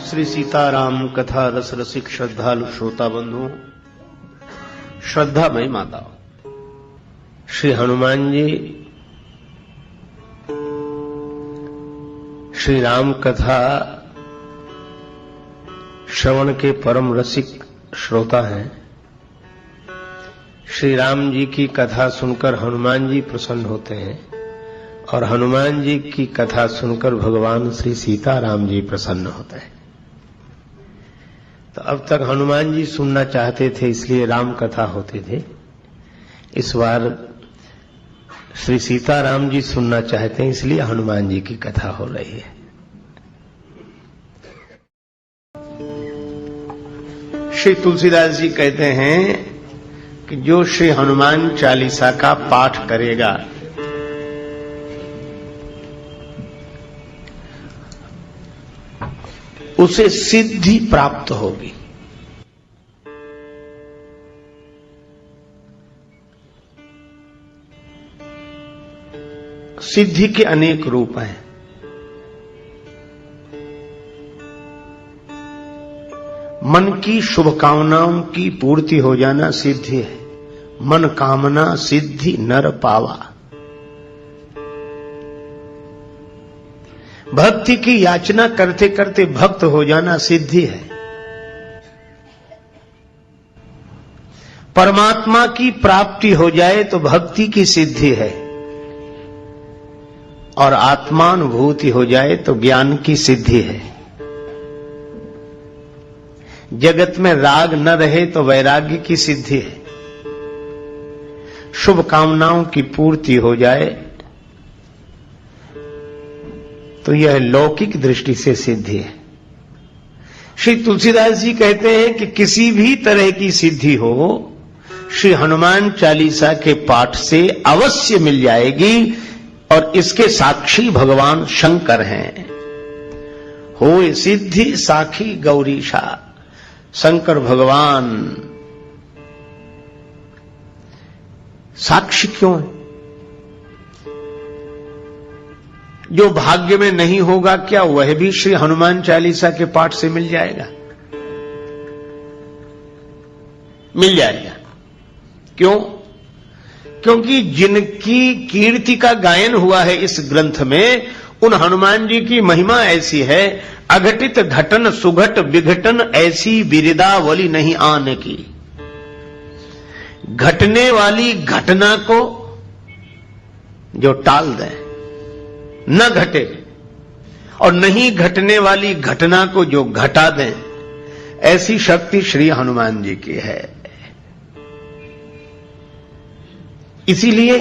श्री सीताराम कथा रस रसिक श्रद्धालु श्रोता बंधुओं, श्रद्धामयी माताओं, श्री हनुमान जी श्री राम कथा श्रवण के परम रसिक श्रोता हैं। श्री राम जी की कथा सुनकर हनुमान जी प्रसन्न होते हैं और हनुमान जी की कथा सुनकर भगवान श्री सीताराम जी प्रसन्न होते हैं। तो अब तक हनुमान जी सुनना चाहते थे, इसलिए राम कथा होते थे। इस बार श्री सीताराम जी सुनना चाहते हैं, इसलिए हनुमान जी की कथा हो रही है। श्री तुलसीदास जी कहते हैं कि जो श्री हनुमान चालीसा का पाठ करेगा उसे सिद्धि प्राप्त होगी। सिद्धि के अनेक रूप हैं। मन की शुभकामनाओं की पूर्ति हो जाना सिद्धि है। मन कामना सिद्धि नर पावा। भक्ति की याचना करते करते भक्त हो जाना सिद्धि है। परमात्मा की प्राप्ति हो जाए तो भक्ति की सिद्धि है, और आत्मानुभूति हो जाए तो ज्ञान की सिद्धि है। जगत में राग न रहे तो वैराग्य की सिद्धि है। शुभ कामनाओं की पूर्ति हो जाए तो यह लौकिक दृष्टि से सिद्धि है। श्री तुलसीदास जी कहते हैं कि किसी भी तरह की सिद्धि हो, श्री हनुमान चालीसा के पाठ से अवश्य मिल जाएगी, और इसके साक्षी भगवान शंकर हैं। होए सिद्धि साखी गौरीशा। शंकर भगवान साक्षी क्यों है? जो भाग्य में नहीं होगा क्या वह भी श्री हनुमान चालीसा के पाठ से मिल जाएगा? मिल जाएगा। क्यों? क्योंकि जिनकी कीर्ति का गायन हुआ है इस ग्रंथ में, उन हनुमान जी की महिमा ऐसी है, अघटित घटन सुघट विघटन ऐसी बिरदावली नहीं आने की। घटने वाली घटना को जो टाल दें, न घटे, और नहीं घटने वाली घटना को जो घटा दें, ऐसी शक्ति श्री हनुमान जी की है। इसीलिए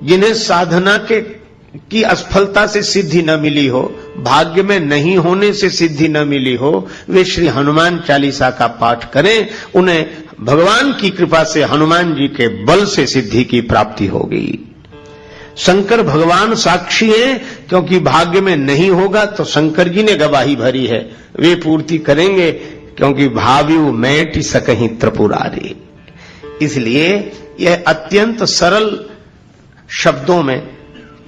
जिन्हें साधना की असफलता से सिद्धि न मिली हो, भाग्य में नहीं होने से सिद्धि न मिली हो, वे श्री हनुमान चालीसा का पाठ करें। उन्हें भगवान की कृपा से, हनुमान जी के बल से सिद्धि की प्राप्ति होगी। शंकर भगवान साक्षी हैं, क्योंकि भाग्य में नहीं होगा तो शंकर जी ने गवाही भरी है, वे पूर्ति करेंगे, क्योंकि भाव्यु मैटि सकहि त्रिपुरारी। इसलिए यह अत्यंत सरल शब्दों में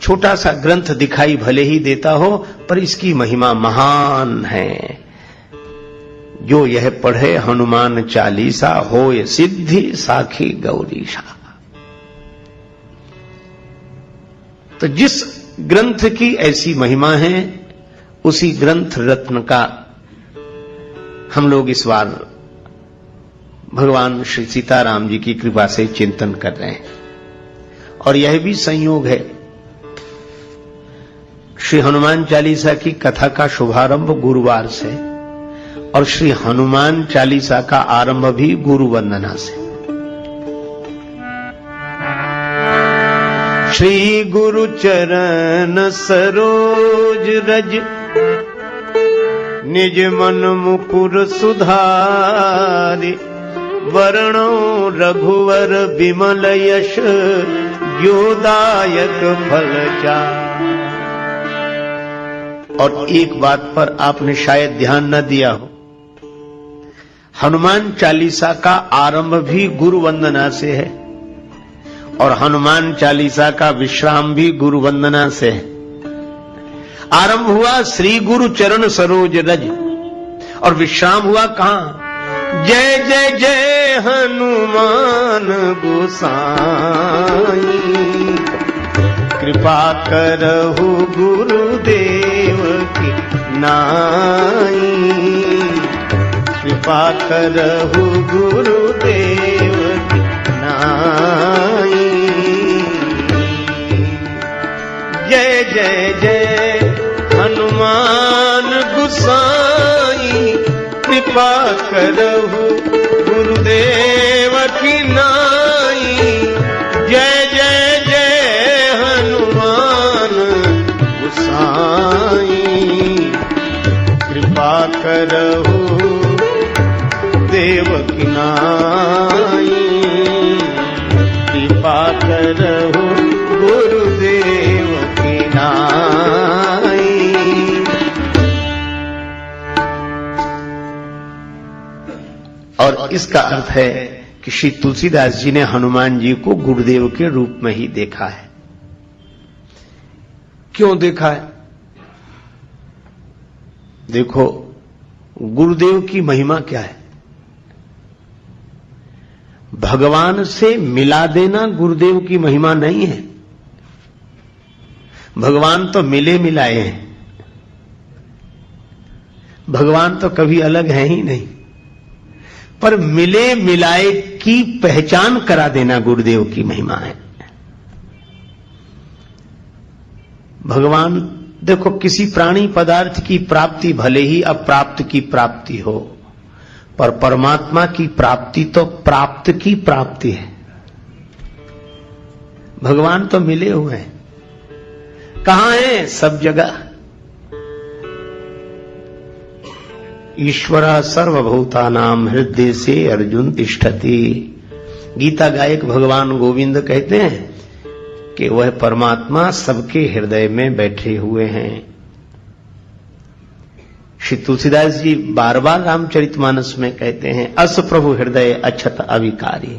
छोटा सा ग्रंथ दिखाई भले ही देता हो, पर इसकी महिमा महान है। जो यह पढ़े हनुमान चालीसा, होए सिद्धि साखी गौरीशा। तो जिस ग्रंथ की ऐसी महिमा है, उसी ग्रंथ रत्न का हम लोग इस बार भगवान श्री सीताराम जी की कृपा से चिंतन कर रहे हैं। और यह भी संयोग है, श्री हनुमान चालीसा की कथा का शुभारंभ गुरुवार से, और श्री हनुमान चालीसा का आरंभ भी गुरु वंदना से। श्री गुरु चरण सरोज रज, निज मन मुकुर सुधारि, वरणो रघुवर विमल यश, योदायक फल चारि। और एक बात पर आपने शायद ध्यान न दिया हो, हनुमान चालीसा का आरंभ भी गुरु वंदना से है, और हनुमान चालीसा का विश्राम भी गुरु वंदना से है। आरंभ हुआ श्री गुरु चरण सरोज रज और विश्राम हुआ कहां? जय जय जय हनुमान गोसाई, कृपा करहु गुरुदेव की नाई, कृपा करहु गुरुदेव की नाई। जय जय जय हनुमान गोसाई, कृपा करहु गुरुदेव की नाई। जय जय जय हनुमान गोसाई, कृपा करहु देव की नाई, कृपा करहु गुरुदेव की नाई। और इसका अर्थ है कि श्री तुलसीदास जी ने हनुमान जी को गुरुदेव के रूप में ही देखा है। क्यों देखा है? देखो, गुरुदेव की महिमा क्या है? भगवान से मिला देना गुरुदेव की महिमा नहीं है। भगवान तो मिले मिलाए हैं, भगवान तो कभी अलग है ही नहीं, पर मिले मिलाए की पहचान करा देना गुरुदेव की महिमा है। भगवान देखो, किसी प्राणी पदार्थ की प्राप्ति भले ही अप्राप्त की प्राप्ति हो, पर परमात्मा की प्राप्ति तो प्राप्त की प्राप्ति है। भगवान तो मिले हुए हैं। कहां है? सब जगह। ईश्वर सर्वभूतानां हृदय से अर्जुन तिष्ठति। गीता गायक भगवान गोविंद कहते हैं कि वह परमात्मा सबके हृदय में बैठे हुए हैं। श्री तुलसीदास जी बार बार रामचरितमानस में कहते हैं, अस प्रभु हृदय अछत अविकारी,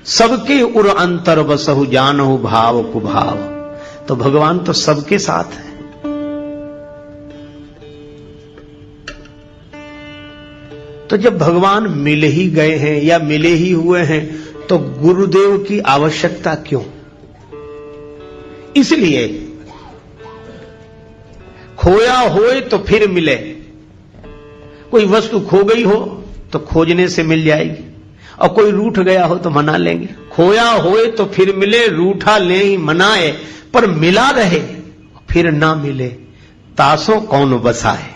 सबके उर अंतर बसहु जानहु भाव कुभाव। तो भगवान तो सबके साथ है। तो जब भगवान मिल ही गए हैं या मिले ही हुए हैं, तो गुरुदेव की आवश्यकता क्यों? इसलिए खोया होए तो फिर मिले। कोई वस्तु खो गई हो तो खोजने से मिल जाएगी, और कोई रूठ गया हो तो मना लेंगे। खोया होए तो फिर मिले, रूठा ले ही मनाए, पर मिला रहे फिर ना मिले, तासों कौन बसाए।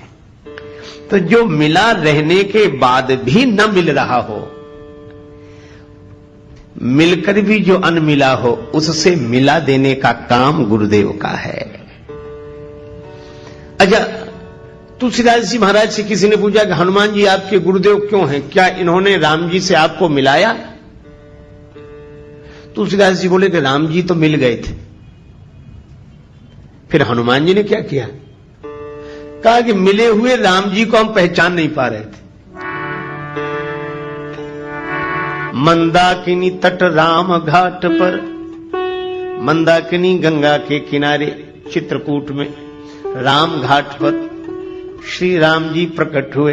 तो जो मिला रहने के बाद भी न मिल रहा हो, मिलकर भी जो अनमिला हो, उससे मिला देने का काम गुरुदेव का है। अच्छा, तुलसीदास जी महाराज से किसी ने पूछा कि हनुमान जी आपके गुरुदेव क्यों हैं? क्या इन्होंने राम जी से आपको मिलाया? तुलसीदास जी बोले कि राम जी तो मिल गए थे, फिर हनुमान जी ने क्या किया? कहा कि मिले हुए राम जी को हम पहचान नहीं पा रहे थे। मंदाकिनी तट राम घाट पर, मंदाकिनी गंगा के किनारे चित्रकूट में राम घाट पर श्री राम जी प्रकट हुए।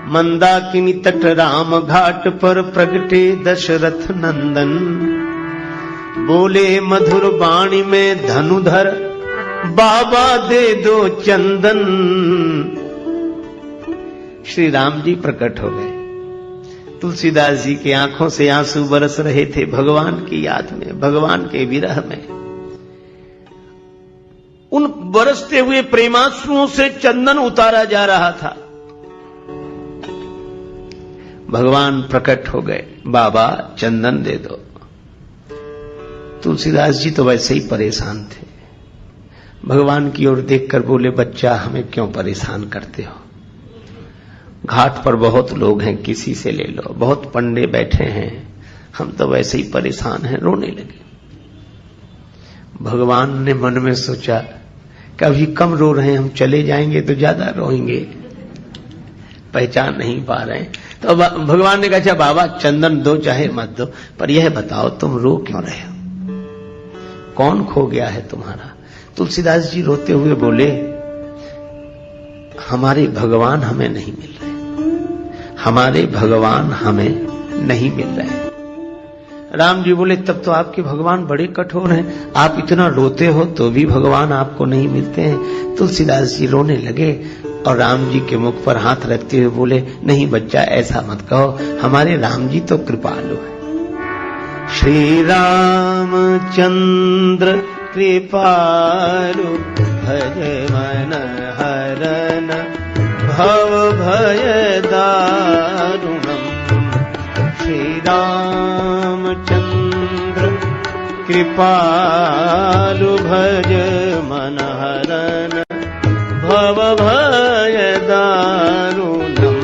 मंदाकिनी तट राम घाट पर प्रगटे दशरथ नंदन, बोले मधुर वाणी में धनुधर, बाबा दे दो चंदन। श्री राम जी प्रकट हो गए। तुलसीदास जी की आंखों से आंसू बरस रहे थे भगवान की याद में, भगवान के विरह में। उन बरसते हुए प्रेमाश्रुओं से चंदन उतारा जा रहा था। भगवान प्रकट हो गए, बाबा चंदन दे दो। तुलसीदास जी तो वैसे ही परेशान थे। भगवान की ओर देखकर बोले, बच्चा हमें क्यों परेशान करते हो? घाट पर बहुत लोग हैं, किसी से ले लो। बहुत पंडे बैठे हैं, हम तो वैसे ही परेशान हैं। रोने लगे। भगवान ने मन में सोचा कि अभी कम रो रहे हैं, हम चले जाएंगे तो ज्यादा रोएंगे, पहचान नहीं पा रहे हैं। तो भगवान ने कहा, अच्छा बाबा चंदन दो चाहे मत दो, पर यह बताओ तुम रो क्यों रहे हो? कौन खो गया है तुम्हारा? तुलसीदास जी रोते हुए बोले, हमारे भगवान हमें नहीं मिल रहे, हमारे भगवान हमें नहीं मिल रहे। राम जी बोले तब तो आपके भगवान बड़े कठोर हैं, आप इतना रोते हो तो भी भगवान आपको नहीं मिलते हैं। तुलसीदास जी रोने लगे और राम जी के मुख पर हाथ रखते हुए बोले, नहीं बच्चा ऐसा मत कहो, हमारे राम जी तो कृपालु है। श्री रामचंद्र कृपालु भज मन हरन भव भय दारुणम। श्री रामचंद्र कृपालु भज मन हरन भव भय दारुणम।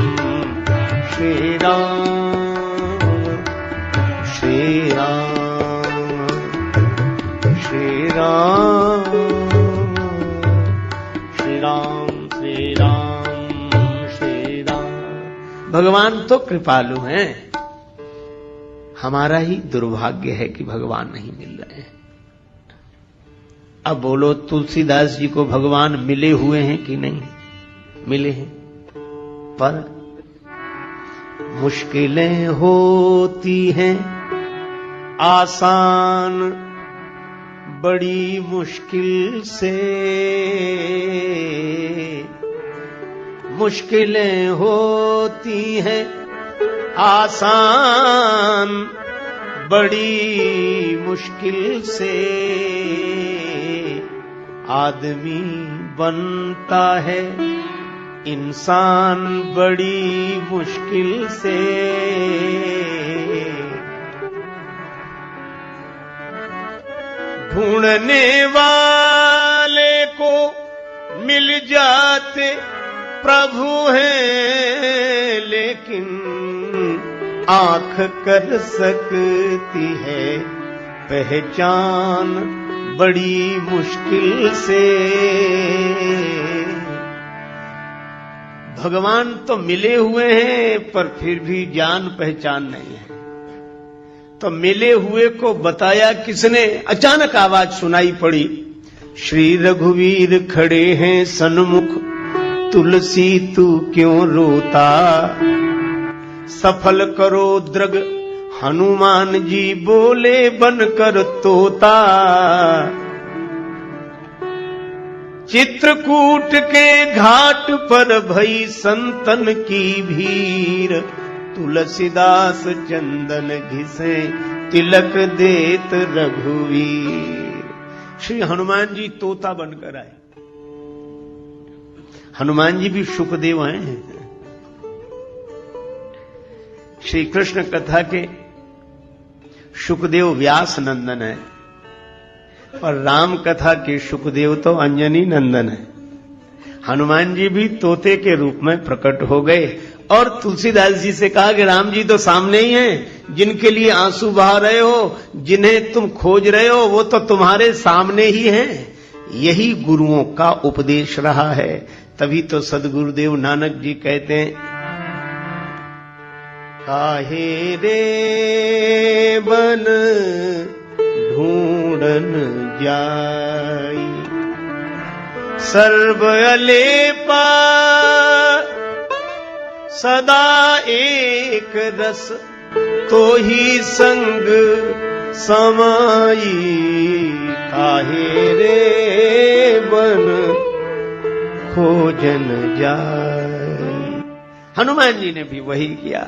श्री राम श्री राम श्री राम श्री राम श्री राम श्री राम। भगवान तो कृपालु हैं, हमारा ही दुर्भाग्य है कि भगवान नहीं मिल रहे हैं। अब बोलो तुलसीदास जी को भगवान मिले हुए हैं कि नहीं? मिले हैं, पर मुश्किलें होती हैं आसान बड़ी मुश्किल से। मुश्किलें होती हैं आसान बड़ी मुश्किल से। आदमी बनता है इंसान बड़ी मुश्किल से। ढूंढने वाले को मिल जाते प्रभु हैं, लेकिन आंख कर सकती है पहचान बड़ी मुश्किल से। भगवान तो मिले हुए हैं पर फिर भी जान पहचान नहीं है। तो मिले हुए को बताया किसने? अचानक आवाज सुनाई पड़ी, श्री रघुवीर खड़े हैं सन्मुख, तुलसी तू क्यों रोता। सफल करो द्रग हनुमान जी बोले बनकर तोता। चित्रकूट के घाट पर भई संतन की भीड़, तुलसीदास चंदन घिसे तिलक देत रघुवीर। श्री हनुमान जी तोता बनकर आए। हनुमान जी भी शुकदेव हैं। श्री कृष्ण कथा के शुकदेव व्यास नंदन है और राम कथा के शुकदेव तो अंजनी नंदन है। हनुमान जी भी तोते के रूप में प्रकट हो गए और तुलसीदास जी से कहा कि राम जी तो सामने ही हैं, जिनके लिए आंसू बहा रहे हो, जिन्हें तुम खोज रहे हो, वो तो तुम्हारे सामने ही हैं। यही गुरुओं का उपदेश रहा है। तभी तो सदगुरुदेव नानक जी कहते हैं, काहे रे बन ढूंढन जाई, सर्व अलेपा सदा एक रस, तो ही संग समाई। काहे रे बन खोजन जाए। हनुमान जी ने भी वही किया।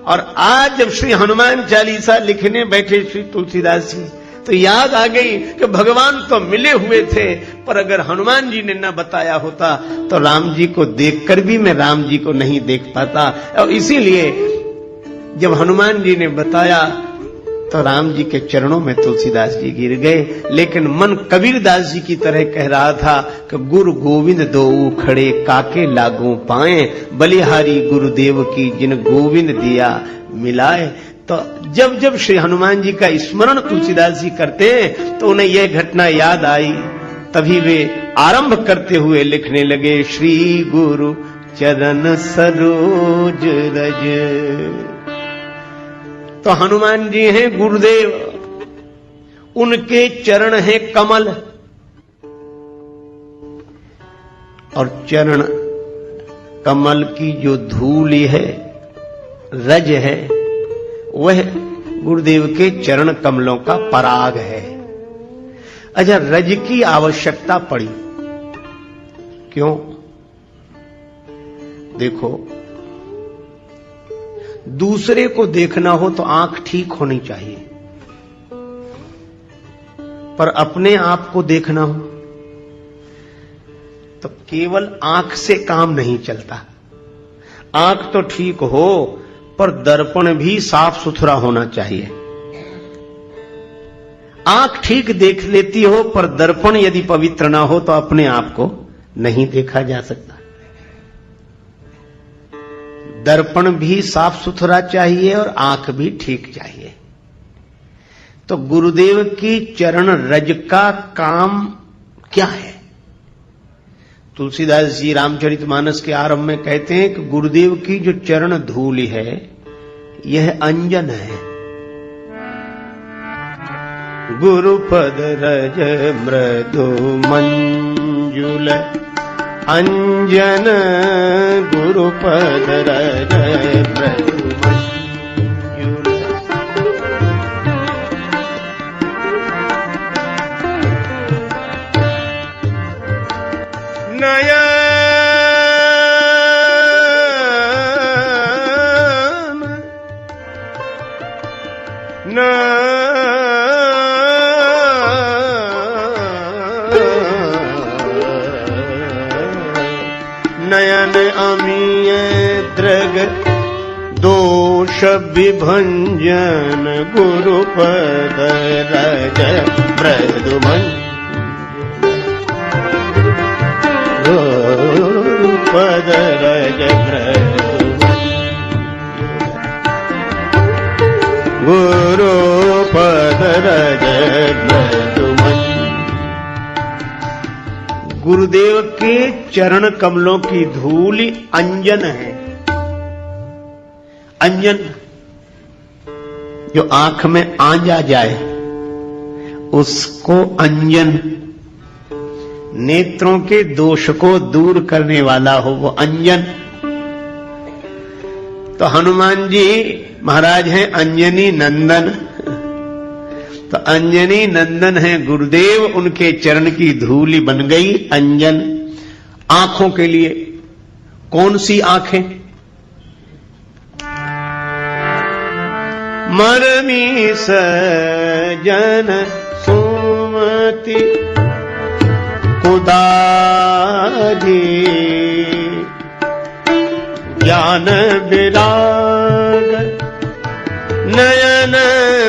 और आज जब श्री हनुमान चालीसा लिखने बैठे श्री तुलसीदास जी, तो याद आ गई कि भगवान तो मिले हुए थे, पर अगर हनुमान जी ने न बताया होता तो राम जी को देखकर भी मैं राम जी को नहीं देख पाता। और इसीलिए जब हनुमान जी ने बताया तो राम जी के चरणों में तुलसीदास जी गिर गए। लेकिन मन कबीरदास जी की तरह कह रहा था कि गुरु गोविंद दोऊ खड़े काके लागू पाए, बलिहारी गुरुदेव की जिन गोविंद दिया मिलाए। तो जब जब श्री हनुमान जी का स्मरण तुलसीदास जी करते हैं तो उन्हें यह घटना याद आई। तभी वे आरंभ करते हुए लिखने लगे, श्री गुरु चरण सरोज रज। तो हनुमान जी हैं गुरुदेव, उनके चरण हैं कमल, और चरण कमल की जो धूल है, रज है, वह गुरुदेव के चरण कमलों का पराग है। अच्छा, रज की आवश्यकता पड़ी क्यों? देखो, दूसरे को देखना हो तो आंख ठीक होनी चाहिए, पर अपने आप को देखना हो तो केवल आंख से काम नहीं चलता। आंख तो ठीक हो, पर दर्पण भी साफ सुथरा होना चाहिए। आंख ठीक देख लेती हो, पर दर्पण यदि पवित्र ना हो तो अपने आप को नहीं देखा जा सकता। दर्पण भी साफ सुथरा चाहिए और आंख भी ठीक चाहिए। तो गुरुदेव की चरण रज का काम क्या है? तुलसीदास जी रामचरितमानस के आरंभ में कहते हैं कि गुरुदेव की जो चरण धूल है, यह अंजन है। गुरुपद रज मृदु मंजुल अंजन, गुरुपद रज मृदु मंजुल। नयन नयन अमीय दृग दोष विभंजन, गुरुपद रज मृदु गुरुपद रज मृदु, गुरुपद रज मृदु। गुरुदेव के चरण कमलों की धूल अंजन है। अंजन जो आंख में आंज आ जाए उसको अंजन, नेत्रों के दोष को दूर करने वाला हो वो अंजन। तो हनुमान जी महाराज हैं अंजनी नंदन, तो अंजनी नंदन है गुरुदेव, उनके चरण की धूली बन गई अंजन। आंखों के लिए कौन सी आंखें? मरमी सजन सुमति कुदारी, ज्ञान विराग नयन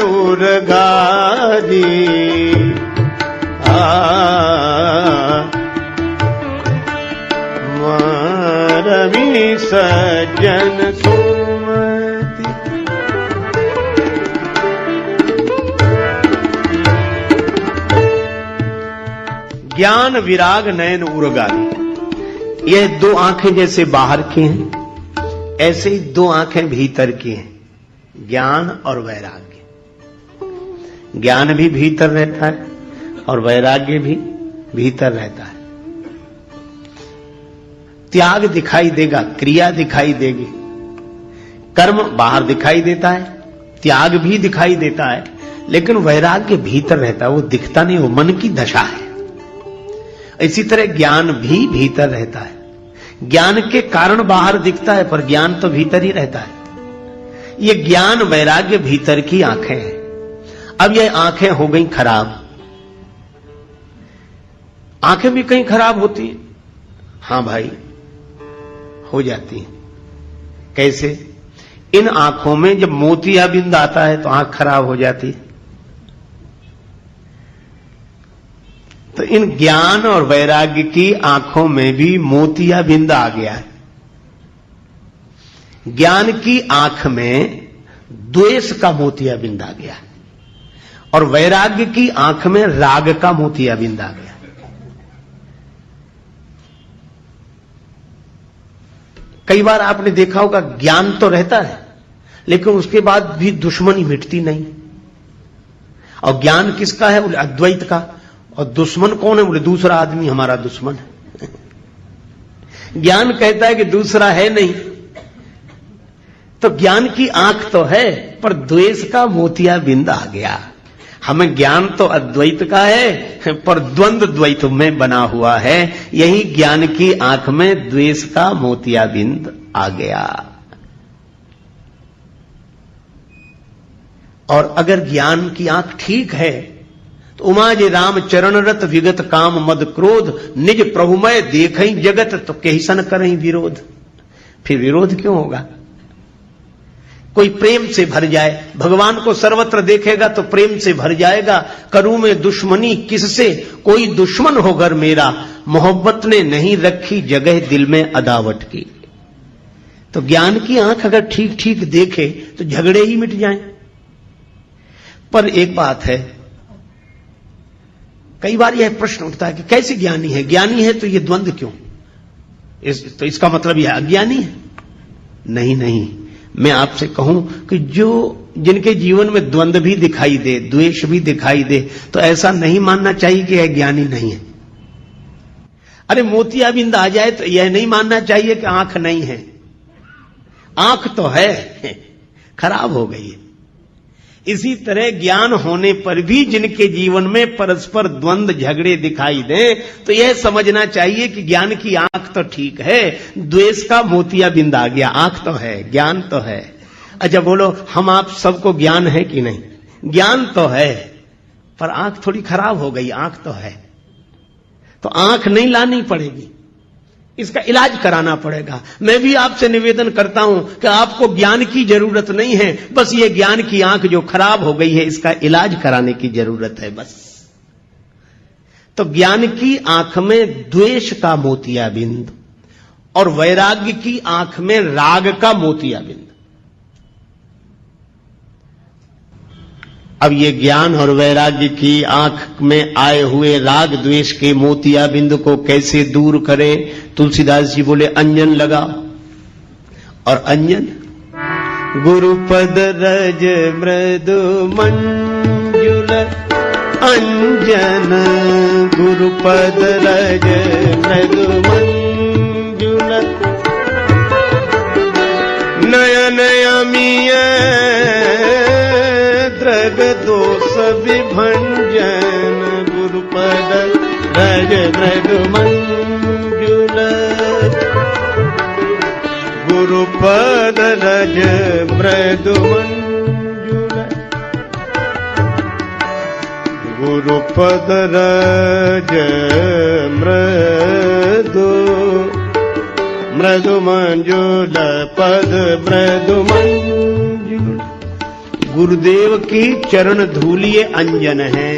उर्गारी। मारवी सज्जन सुमति, ज्ञान विराग नयन उर्गारी। यह दो आंखें जैसे बाहर की हैं, ऐसे ही दो आंखें भीतर की हैं, ज्ञान और वैराग्य। ज्ञान भी भीतर रहता है और वैराग्य भी भीतर रहता है। त्याग दिखाई देगा, क्रिया दिखाई देगी, कर्म बाहर दिखाई देता है, त्याग भी दिखाई देता है, लेकिन वैराग्य भीतर रहता है, वो दिखता नहीं, वो मन की दशा है। इसी तरह ज्ञान भी भीतर रहता है। ज्ञान के कारण बाहर दिखता है, पर ज्ञान तो भीतर ही रहता है। ये ज्ञान वैराग्य भीतर की आंखें हैं। अब ये आंखें हो गई खराब। आंखें भी कहीं खराब होती हैं। हां भाई, हो जाती हैं। कैसे? इन आंखों में जब मोतियाबिंद आता है तो आंख खराब हो जाती है। तो इन ज्ञान और वैराग्य की आंखों में भी मोतियाबिंद आ गया है। ज्ञान की आंख में द्वेष का मोतियाबिंद आ गया और वैराग्य की आंख में राग का मोतियाबिंद आ गया। कई बार आपने देखा होगा, ज्ञान तो रहता है लेकिन उसके बाद भी दुश्मनी मिटती नहीं। और ज्ञान किसका है? बोले अद्वैत का। और दुश्मन कौन है? बोले दूसरा आदमी हमारा दुश्मन है। ज्ञान कहता है कि दूसरा है नहीं। तो ज्ञान की आंख तो है, पर द्वेष का मोतियाबिंद आ गया। हमें ज्ञान तो अद्वैत का है, पर द्वंद्व द्वैत में बना हुआ है। यही ज्ञान की आंख में द्वेष का मोतियाबिंद आ गया। और अगर ज्ञान की आंख ठीक है तो उमा जे राम चरण रत विगत काम मद क्रोध निज प्रभुमय देखई जगत तो कैसन करई विरोध। फिर विरोध क्यों होगा? कोई प्रेम से भर जाए, भगवान को सर्वत्र देखेगा तो प्रेम से भर जाएगा। करूं में दुश्मनी किससे, कोई दुश्मन हो घर मेरा, मोहब्बत ने नहीं रखी जगह दिल में अदावत की। तो ज्ञान की आंख अगर ठीक ठीक देखे तो झगड़े ही मिट जाएं। पर एक बात है, कई बार यह प्रश्न उठता है कि कैसे ज्ञानी है? ज्ञानी है तो ये द्वंद्व क्यों? तो इसका मतलब यह अज्ञानी है? नहीं नहीं, मैं आपसे कहूं कि जिनके जीवन में द्वंद्व भी दिखाई दे, द्वेष भी दिखाई दे, तो ऐसा नहीं मानना चाहिए कि यह ज्ञानी नहीं है। अरे मोतियाबिंद आ जाए तो यह नहीं मानना चाहिए कि आंख नहीं है। आंख तो है, खराब हो गई है। इसी तरह ज्ञान होने पर भी जिनके जीवन में परस्पर द्वंद्व झगड़े दिखाई दें तो यह समझना चाहिए कि ज्ञान की आंख तो ठीक है, द्वेष का मोतियाबिंद आ गया। आंख तो है, ज्ञान तो है। अच्छा बोलो, हम आप सबको ज्ञान है कि नहीं? ज्ञान तो है, पर आंख थोड़ी खराब हो गई। आंख तो है, तो आंख नहीं लानी पड़ेगी, इसका इलाज कराना पड़ेगा। मैं भी आपसे निवेदन करता हूं कि आपको ज्ञान की जरूरत नहीं है, बस ये ज्ञान की आंख जो खराब हो गई है इसका इलाज कराने की जरूरत है बस। तो ज्ञान की आंख में द्वेष का मोतियाबिंद और वैराग्य की आंख में राग का मोतियाबिंद। अब ये ज्ञान और वैराग्य की आंख में आए हुए राग द्वेष के मोतियाबिंद को कैसे दूर करें? तुलसीदास जी बोले अंजन लगा। और अंजन गुरुपद रज मृदु मंजुल अंजन, गुरुपद रज मृदु मंजुल नयन अमीय द्रग दोष विभंजन, गुरुपद रज मृदु मंजुल, गुरुपद रज मृदु मंजुल, गुरुपद रज मृदु मृदु मंजुल, पद मृदु मंजुल। गुरुदेव की चरण धूलि अंजन है,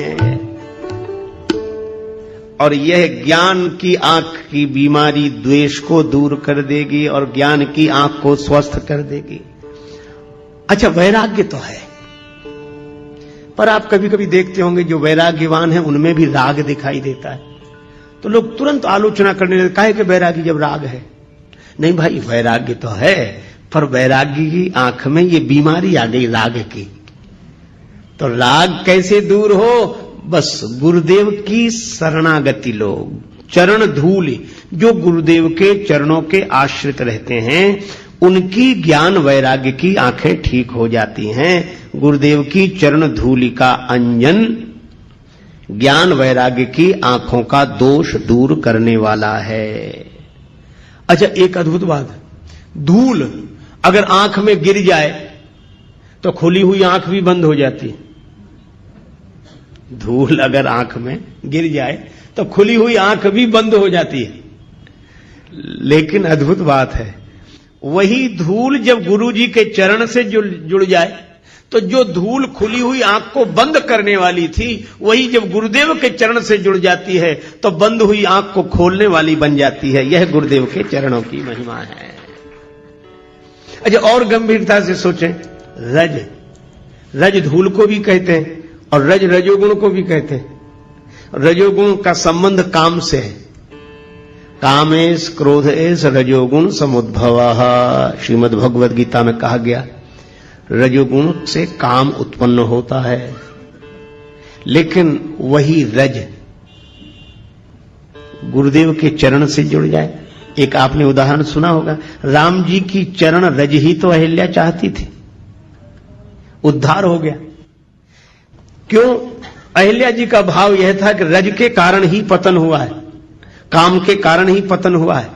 और यह ज्ञान की आंख की बीमारी द्वेष को दूर कर देगी और ज्ञान की आंख को स्वस्थ कर देगी। अच्छा, वैराग्य तो है, पर आप कभी कभी देखते होंगे जो वैराग्यवान है उनमें भी राग दिखाई देता है, तो लोग तुरंत आलोचना करने लगते, काहे के वैरागी जब राग है? नहीं भाई, वैराग्य तो है, पर वैराग्य की आंख में ये बीमारी आ गई राग की। तो राग कैसे दूर हो? बस गुरुदेव की शरणागति लो, चरण धूल। जो गुरुदेव के चरणों के आश्रित रहते हैं उनकी ज्ञान वैराग्य की आंखें ठीक हो जाती हैं। गुरुदेव की चरण धूलि का अंजन ज्ञान वैराग्य की आंखों का दोष दूर करने वाला है। अच्छा, एक अद्भुत बात, धूल अगर आंख में गिर जाए तो खुली हुई आंख भी बंद हो जाती है। धूल अगर आंख में गिर जाए तो खुली हुई आंख भी बंद हो जाती है। लेकिन अद्भुत बात है, वही धूल जब गुरु जी के चरण से जुड़ जाए तो जो धूल खुली हुई आंख को बंद करने वाली थी, वही जब गुरुदेव के चरण से जुड़ जाती है तो बंद हुई आंख को खोलने वाली बन जाती है। यह गुरुदेव के चरणों की महिमा है। अच्छा, और गंभीरता से सोचें, रज धूल को भी कहते हैं और रजोगुण को भी कहते हैं। रजोगुण का संबंध काम से है। कामेश क्रोधेश रजोगुण समुद्भवः, श्रीमद् भगवद गीता में कहा गया। रजोगुण से काम उत्पन्न होता है, लेकिन वही रज गुरुदेव के चरण से जुड़ जाए एक आपने उदाहरण सुना होगा, राम जी की चरण रज ही तो अहिल्या चाहती थी, उद्धार हो गया। क्यों? अहिल्या जी का भाव यह था कि रज के कारण ही पतन हुआ है, काम के कारण ही पतन हुआ है।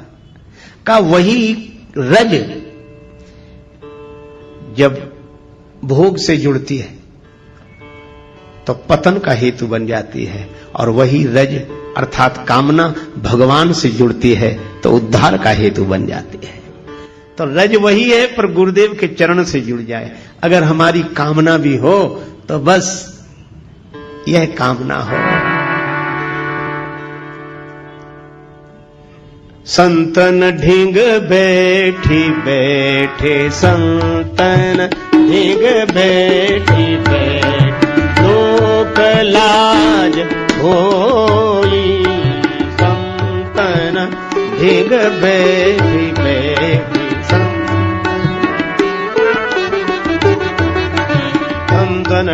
का वही रज जब भोग से जुड़ती है तो पतन का हेतु बन जाती है, और वही रज अर्थात कामना भगवान से जुड़ती है तो उद्धार का हेतु बन जाती है। तो रज वही है, पर गुरुदेव के चरण से जुड़ जाए। अगर हमारी कामना भी हो तो बस यह कामना हो। संतन ढींग बैठी बैठे, संतन ढींग बैठी बैठे, लोक लाज होई। संतन ढींग बैठी बैठी, संतन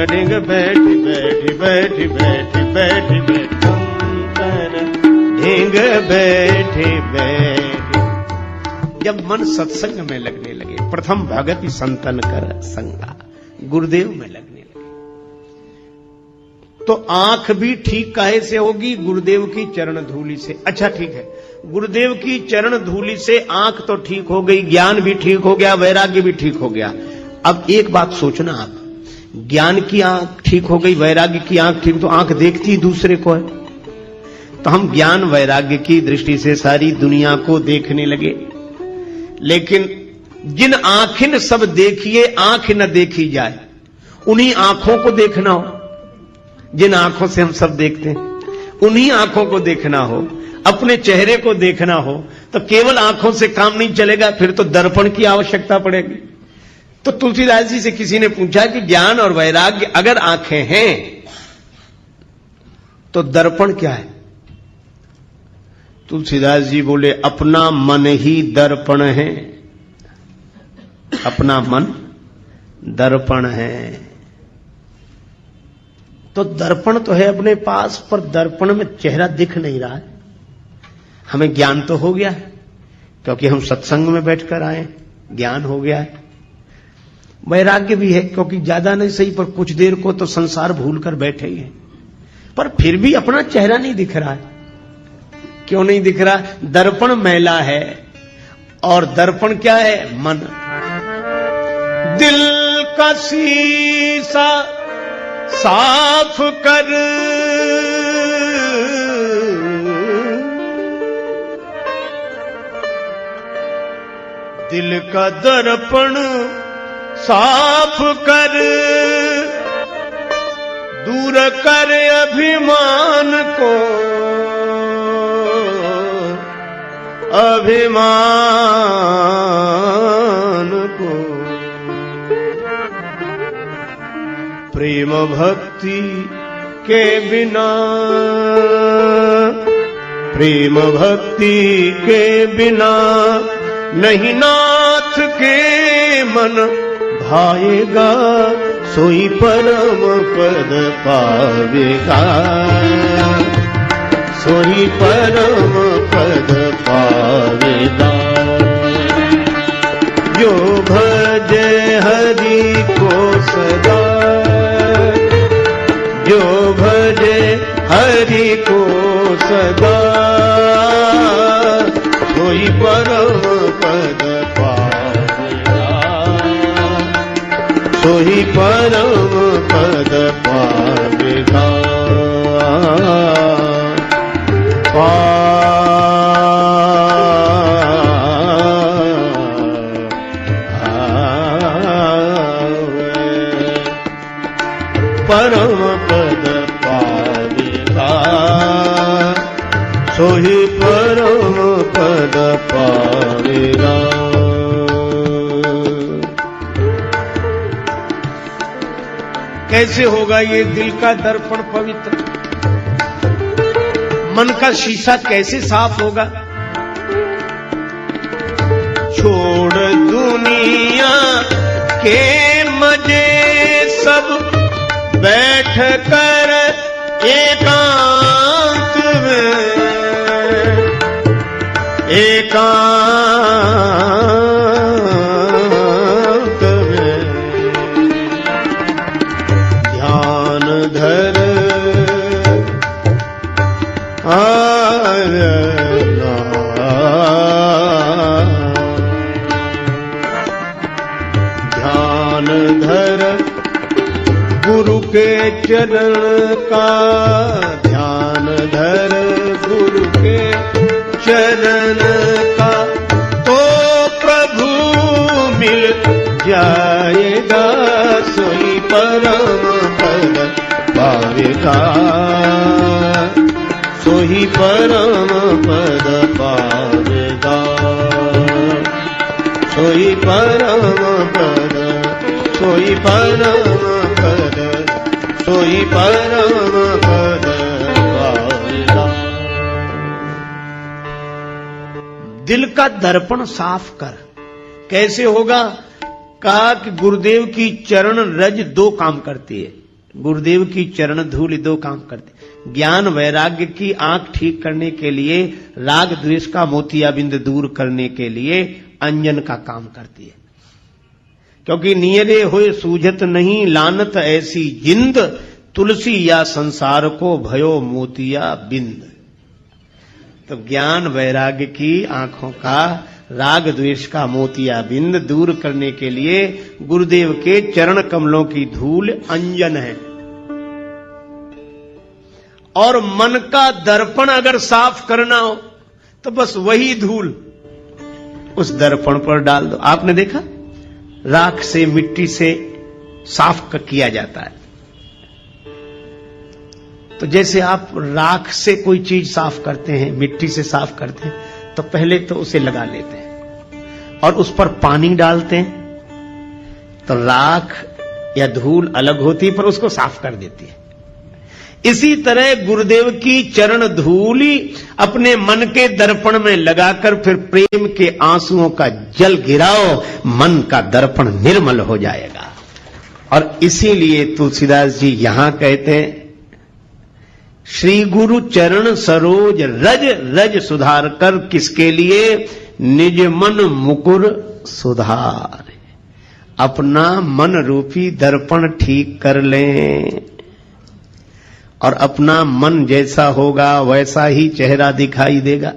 ढींग बैठी बैठी बैठी बैठी बैठी बैठी, संतन ढींग बैठी बैठी। जब मन सत्संग में लगने लगे, प्रथम भगति संतन कर संगा, गुरुदेव में लगने लगे, तो आंख भी ठीक काहे से होगी? गुरुदेव की चरण धूलि से। अच्छा ठीक है, गुरुदेव की चरण धूलि से आंख तो ठीक हो गई, ज्ञान भी ठीक हो गया, वैराग्य भी ठीक हो गया। अब एक बात सोचना आप, ज्ञान की आंख ठीक हो गई, वैराग्य की आंख ठीक, तो आंख देखती दूसरे को है। तो हम ज्ञान वैराग्य की दृष्टि से सारी दुनिया को देखने लगे, लेकिन जिन आंखिन सब देखिए आंख न देखी जाए, उन्हीं आंखों को देखना हो। जिन आंखों से हम सब देखते हैं उन्हीं आंखों को देखना हो, अपने चेहरे को देखना हो, तो केवल आंखों से काम नहीं चलेगा, फिर तो दर्पण की आवश्यकता पड़ेगी। तो तुलसीदास जी से किसी ने पूछा कि ज्ञान और वैराग्य अगर आंखें हैं तो दर्पण क्या है? तुलसीदास जी बोले, अपना मन ही दर्पण है, अपना मन दर्पण है। तो दर्पण तो है अपने पास, पर दर्पण में चेहरा दिख नहीं रहा है। हमें ज्ञान तो हो गया है, क्योंकि हम सत्संग में बैठकर आए, ज्ञान हो गया है। वैराग्य भी है, क्योंकि ज्यादा नहीं सही पर कुछ देर को तो संसार भूलकर बैठे ही हैं, पर फिर भी अपना चेहरा नहीं दिख रहा है। क्यों नहीं दिख रहा? दर्पण मैला है, और दर्पण क्या है? मन। दिल का शीशा साफ कर, दिल का दर्पण साफ कर, दूर कर अभिमान को, अभिमान को। प्रेम भक्ति के बिना, प्रेम भक्ति के बिना नहीं नाथ के मन भाएगा, सोई परम पद पावेगा, सोई परम पद पावेगा। जो भजे हरि को सदा, जो भजे हरि को सदा, सोई परम पद पावेगा, सोई परम पद पावेगा। परम पद पावेगा, सोही परम पद पावेगा। कैसे होगा ये दिल का दर्पण पवित्र? मन का शीशा कैसे साफ होगा? छोड़ दुनिया के मजे सब, बैठ कर एकांत में, एकांत में ध्यान धर ध्यान धर गुरु के चरण का, ध्यान धर गुरु के चरण का, तो प्रभु मिल जाएगा, सोई परम पद पावेगा, सोई परम पद पावेगा, सोई परम पद, सोई परम पद, सोई परम पद पावेगा। दिल का दर्पण साफ कर। कैसे होगा? कहा कि गुरुदेव की चरण रज दो काम करती है। गुरुदेव की चरण धूल दो काम करती है। ज्ञान वैराग्य की आंख ठीक करने के लिए, राग द्वेष का मोतियाबिंद दूर करने के लिए अंजन का काम करती है। क्योंकि नियरे होए सूझत नहीं, लानत ऐसी जिंद, तुलसी या संसार को भयो मोतिया बिंद। तो ज्ञान वैराग्य की आंखों का, राग द्वेष का मोतिया बिंद दूर करने के लिए गुरुदेव के चरण कमलों की धूल अंजन है। और मन का दर्पण अगर साफ करना हो तो बस वही धूल उस दर्पण पर डाल दो। आपने देखा, राख से, मिट्टी से साफ किया जाता है। तो जैसे आप राख से कोई चीज साफ करते हैं, मिट्टी से साफ करते हैं, तो पहले तो उसे लगा लेते हैं और उस पर पानी डालते हैं, तो राख या धूल अलग होती है पर उसको साफ कर देती है। इसी तरह गुरुदेव की चरण धूली अपने मन के दर्पण में लगाकर फिर प्रेम के आंसुओं का जल गिराओ, मन का दर्पण निर्मल हो जाएगा। और इसीलिए तुलसीदास जी यहां कहते हैं, श्री गुरु चरण सरोज रज रज सुधार कर, किसके लिए? निज मन मुकुर सुधार। अपना मन रूपी दर्पण ठीक कर लें और अपना मन जैसा होगा वैसा ही चेहरा दिखाई देगा।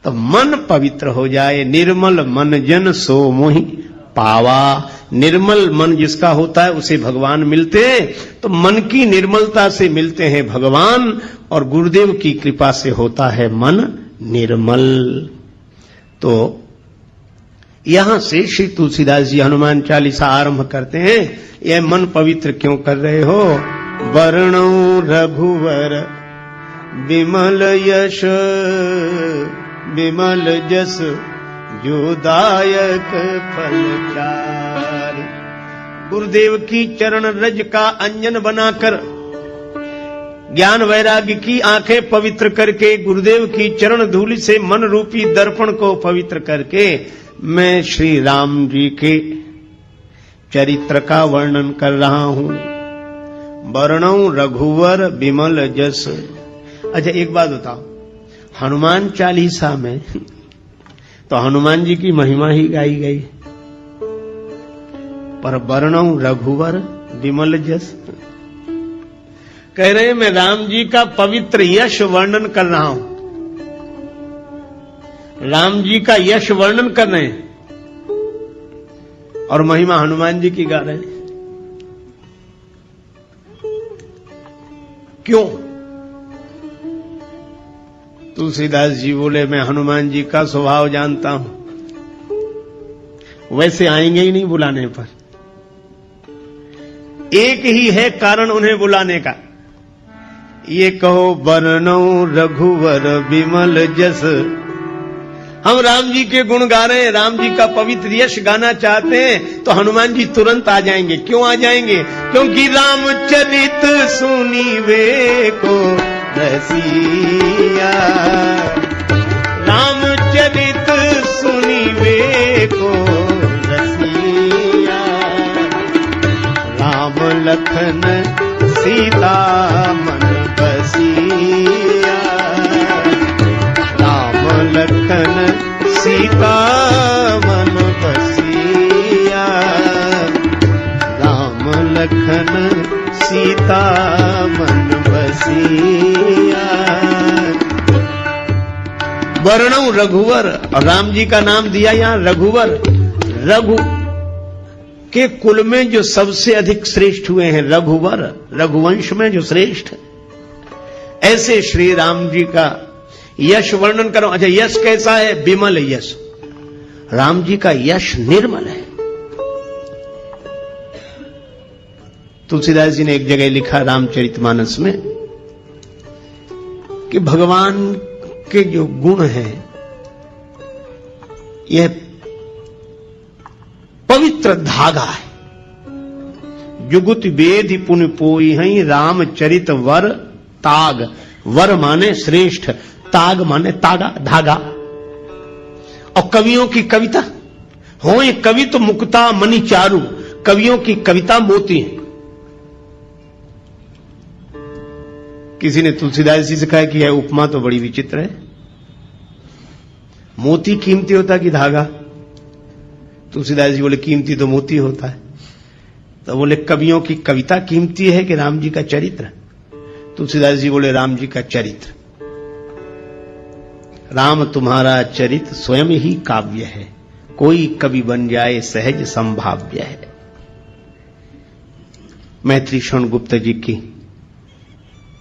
तो मन पवित्र हो जाए। निर्मल मन जन सो मोहि पावा। निर्मल मन जिसका होता है उसे भगवान मिलते हैं। तो मन की निर्मलता से मिलते हैं भगवान, और गुरुदेव की कृपा से होता है मन निर्मल। तो यहां से श्री तुलसीदास जी हनुमान चालीसा आरंभ करते हैं। यह मन पवित्र क्यों कर रहे हो? वर्णो रघुवर विमल यश, विमल जस जोदायक फलचार। गुरुदेव की चरण रज का अंजन बनाकर, ज्ञान वैराग्य की आंखें पवित्र करके, गुरुदेव की चरण धूलि से मन रूपी दर्पण को पवित्र करके, मैं श्री राम जी के चरित्र का वर्णन कर रहा हूं। वर्णौ रघुवर विमल जस। अच्छा एक बात बताओ, हनुमान चालीसा में तो हनुमान जी की महिमा ही गाई गई, पर वर्णौ रघुवर विमल जस कह रहे हैं, मैं राम जी का पवित्र यश वर्णन कर रहा हूं। राम जी का यश वर्णन कर रहे हैं और महिमा हनुमान जी की गा रहे हैं। क्यों? तुलसीदास जी बोले, मैं हनुमान जी का स्वभाव जानता हूं, वैसे आएंगे ही नहीं बुलाने पर। एक ही है कारण उन्हें बुलाने का। ये कहो वर्णौ रघुवर विमल जस। हम राम जी के गुण गा रहे हैं, राम जी का पवित्र यश गाना चाहते हैं, तो हनुमान जी तुरंत आ जाएंगे। क्यों आ जाएंगे? क्योंकि रामचरित सुनीवे को रसिया, रामचरित सुनीवे को रसिया, राम लखन सीता मन बसिया, राम लखन सीता मन बसिया, राम लखन सीता मन बसिया। वर्णौ रघुवर, और राम जी का नाम दिया यहां रघुवर। रघु के कुल में जो सबसे अधिक श्रेष्ठ हुए हैं रघुवर, रघुवंश में जो श्रेष्ठ, ऐसे श्री राम जी का यश वर्णन करो। अच्छा, यश कैसा है? विमल यश। राम जी का यश निर्मल है। तुलसीदास जी ने एक जगह लिखा रामचरितमानस में कि भगवान के जो गुण हैं यह पवित्र धागा है। जुगुत वेद पुन पोई हैं रामचरित वर ताग। वर माने श्रेष्ठ, ताग माने तागा, धागा। और कवियों की कविता हो, ये कवि तो मुक्ता मणि चारु, कवियों की कविता मोती है। किसी ने तुलसीदास जी से कहा कि यह उपमा तो बड़ी विचित्र है, मोती कीमती होता कि धागा? तुलसीदास जी बोले कीमती तो मोती होता है। तो बोले कवियों की कविता कीमती है कि राम जी का चरित्र? तुलसीदास जी बोले राम जी का चरित्र। राम तुम्हारा चरित्र स्वयं ही काव्य है, कोई कवि बन जाए सहज संभाव्य है। मैत्री शरण गुप्त जी की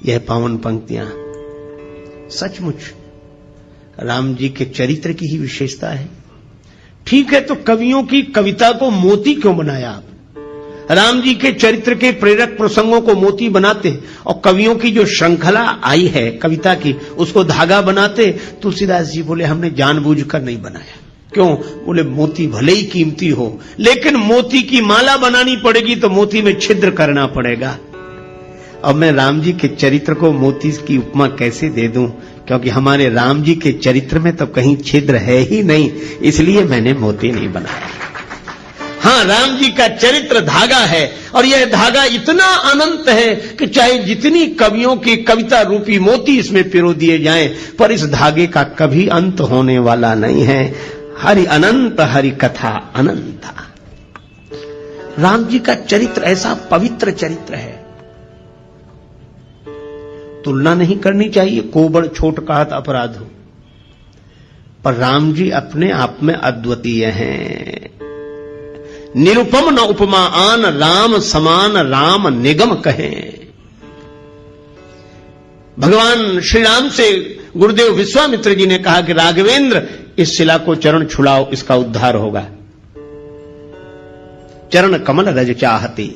यह पावन पंक्तियां सचमुच राम जी के चरित्र की ही विशेषता है। ठीक है, तो कवियों की कविता को मोती क्यों बनाया आप? राम जी के चरित्र के प्रेरक प्रसंगों को मोती बनाते और कवियों की जो श्रृंखला आई है कविता की उसको धागा बनाते। तुलसीदास जी बोले हमने जानबूझकर नहीं बनाया। क्यों? बोले मोती भले ही कीमती हो, लेकिन मोती की माला बनानी पड़ेगी तो मोती में छिद्र करना पड़ेगा। अब मैं राम जी के चरित्र को मोती की उपमा कैसे दे दूं? क्योंकि हमारे राम जी के चरित्र में तो कहीं छिद्र है ही नहीं, इसलिए मैंने मोती नहीं बनाया। हां, राम जी का चरित्र धागा है और यह धागा इतना अनंत है कि चाहे जितनी कवियों की कविता रूपी मोती इसमें पिरो दिए जाएं, पर इस धागे का कभी अंत होने वाला नहीं है। हरि अनंत, हरि कथा अनंत। राम जी का चरित्र ऐसा पवित्र चरित्र है, तुलना नहीं करनी चाहिए, कोबड़ छोट कहत अपराध हो। पर राम जी अपने आप में अद्वितीय हैं। निरुपम न उपमा आन, राम समान राम निगम कहें। भगवान श्री राम से गुरुदेव विश्वामित्र जी ने कहा कि राघवेंद्र इस शिला को चरण छुड़ाओ, इसका उद्धार होगा। चरण कमल रज चाहती,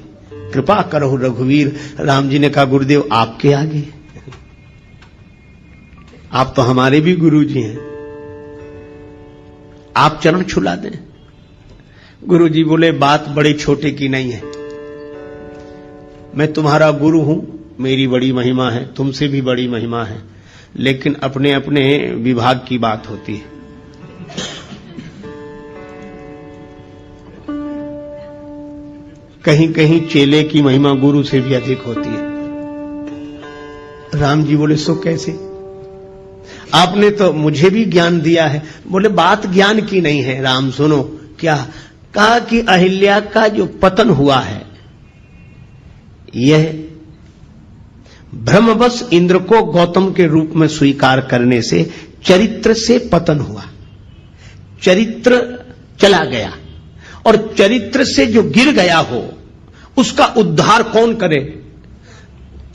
कृपा करो रघुवीर। राम जी ने कहा गुरुदेव आपके आगे, आप तो हमारे भी गुरु जी हैं, आप चरण छुला दें। गुरु जी बोले बात बड़े छोटे की नहीं है, मैं तुम्हारा गुरु हूं, मेरी बड़ी महिमा है, तुमसे भी बड़ी महिमा है, लेकिन अपने अपने विभाग की बात होती है। कहीं कहीं चेले की महिमा गुरु से भी अधिक होती है। राम जी बोले सो कैसे? आपने तो मुझे भी ज्ञान दिया है। बोले बात ज्ञान की नहीं है राम, सुनो। क्या? कहा कि अहिल्या का जो पतन हुआ है यह ब्रह्मवश इंद्र को गौतम के रूप में स्वीकार करने से चरित्र से पतन हुआ। चरित्र चला गया और चरित्र से जो गिर गया हो उसका उद्धार कौन करे?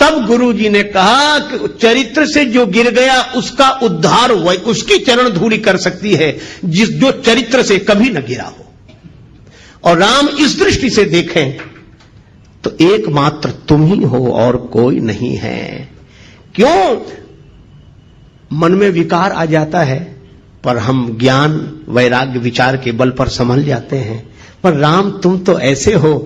तब गुरु जी ने कहा कि चरित्र से जो गिर गया उसका उद्धार उसकी चरण धूलि कर सकती है जो चरित्र से कभी न गिरा हो। और राम इस दृष्टि से देखें तो एकमात्र तुम ही हो और कोई नहीं है। क्यों? मन में विकार आ जाता है पर हम ज्ञान वैराग्य विचार के बल पर संभल जाते हैं। पर राम तुम तो ऐसे हो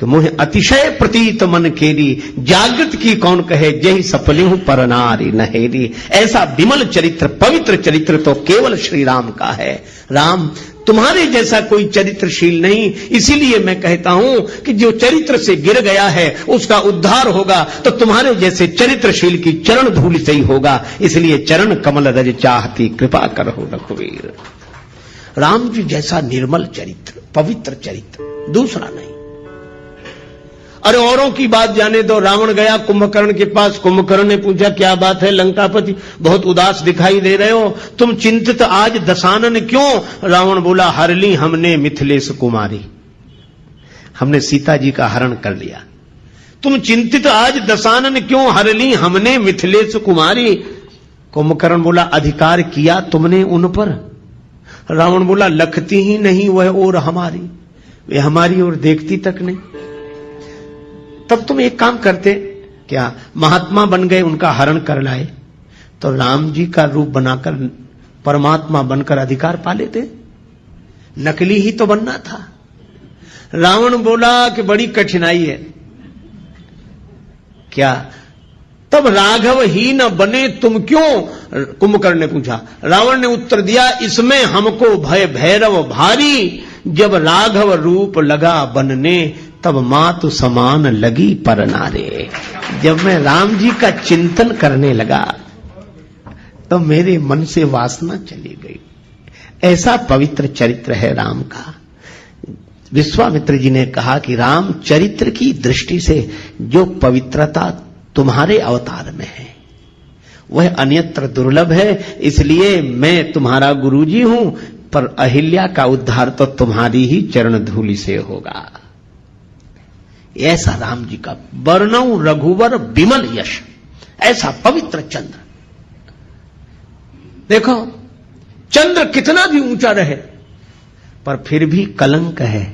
कि मुझे अतिशय प्रतीत मन केरी, जागृत की कौन कहे जय सफली हूं पर नारी नहेरी। ऐसा विमल चरित्र, पवित्र चरित्र तो केवल श्री राम का है। राम तुम्हारे जैसा कोई चरित्रशील नहीं, इसीलिए मैं कहता हूं कि जो चरित्र से गिर गया है उसका उद्धार होगा तो तुम्हारे जैसे चरित्रशील की चरण धूलि से ही होगा। इसलिए चरण कमल रज चाहती, कृपा करो रघुवीर। राम जी जैसा निर्मल चरित्र, पवित्र चरित्र दूसरा नहीं। अरे औरों की बात जाने दो। रावण गया कुंभकर्ण के पास। कुंभकर्ण ने पूछा, क्या बात है लंकापति, बहुत उदास दिखाई दे रहे हो, तुम चिंतित आज दशानन क्यों? रावण बोला, हर ली हमने मिथिलेश कुमारी, हमने सीता जी का हरण कर लिया। तुम चिंतित आज दशानन क्यों, हर ली हमने मिथिलेश कुमारी। कुंभकर्ण बोला, अधिकार किया तुमने उन पर? रावण बोला, लखती ही नहीं वह और हमारी, वे हमारी ओर देखती तक नहीं। तब तुम एक काम करते, क्या महात्मा बन गए, उनका हरण कर लाए, तो राम जी का रूप बनाकर परमात्मा बनकर अधिकार पा लेते। नकली ही तो बनना था। रावण बोला कि बड़ी कठिनाई है। क्या तब राघव ही न बने तुम क्यों? कुंभकर्ण ने पूछा। रावण ने उत्तर दिया, इसमें हमको भय भैरव भारी, जब राघव रूप लगा बनने, तब मातु समान लगी पर नारे। जब मैं राम जी का चिंतन करने लगा तो मेरे मन से वासना चली गई। ऐसा पवित्र चरित्र है राम का। विश्वामित्र जी ने कहा कि राम चरित्र की दृष्टि से जो पवित्रता तुम्हारे अवतार में है वह अन्यत्र दुर्लभ है, इसलिए मैं तुम्हारा गुरुजी हूं, पर अहिल्या का उद्धार तो तुम्हारी ही चरण धूलि से होगा। ऐसा राम जी का वर्णौ रघुवर विमल यश, ऐसा पवित्र चंद्र। देखो चंद्र कितना भी ऊंचा रहे पर फिर भी कलंक है,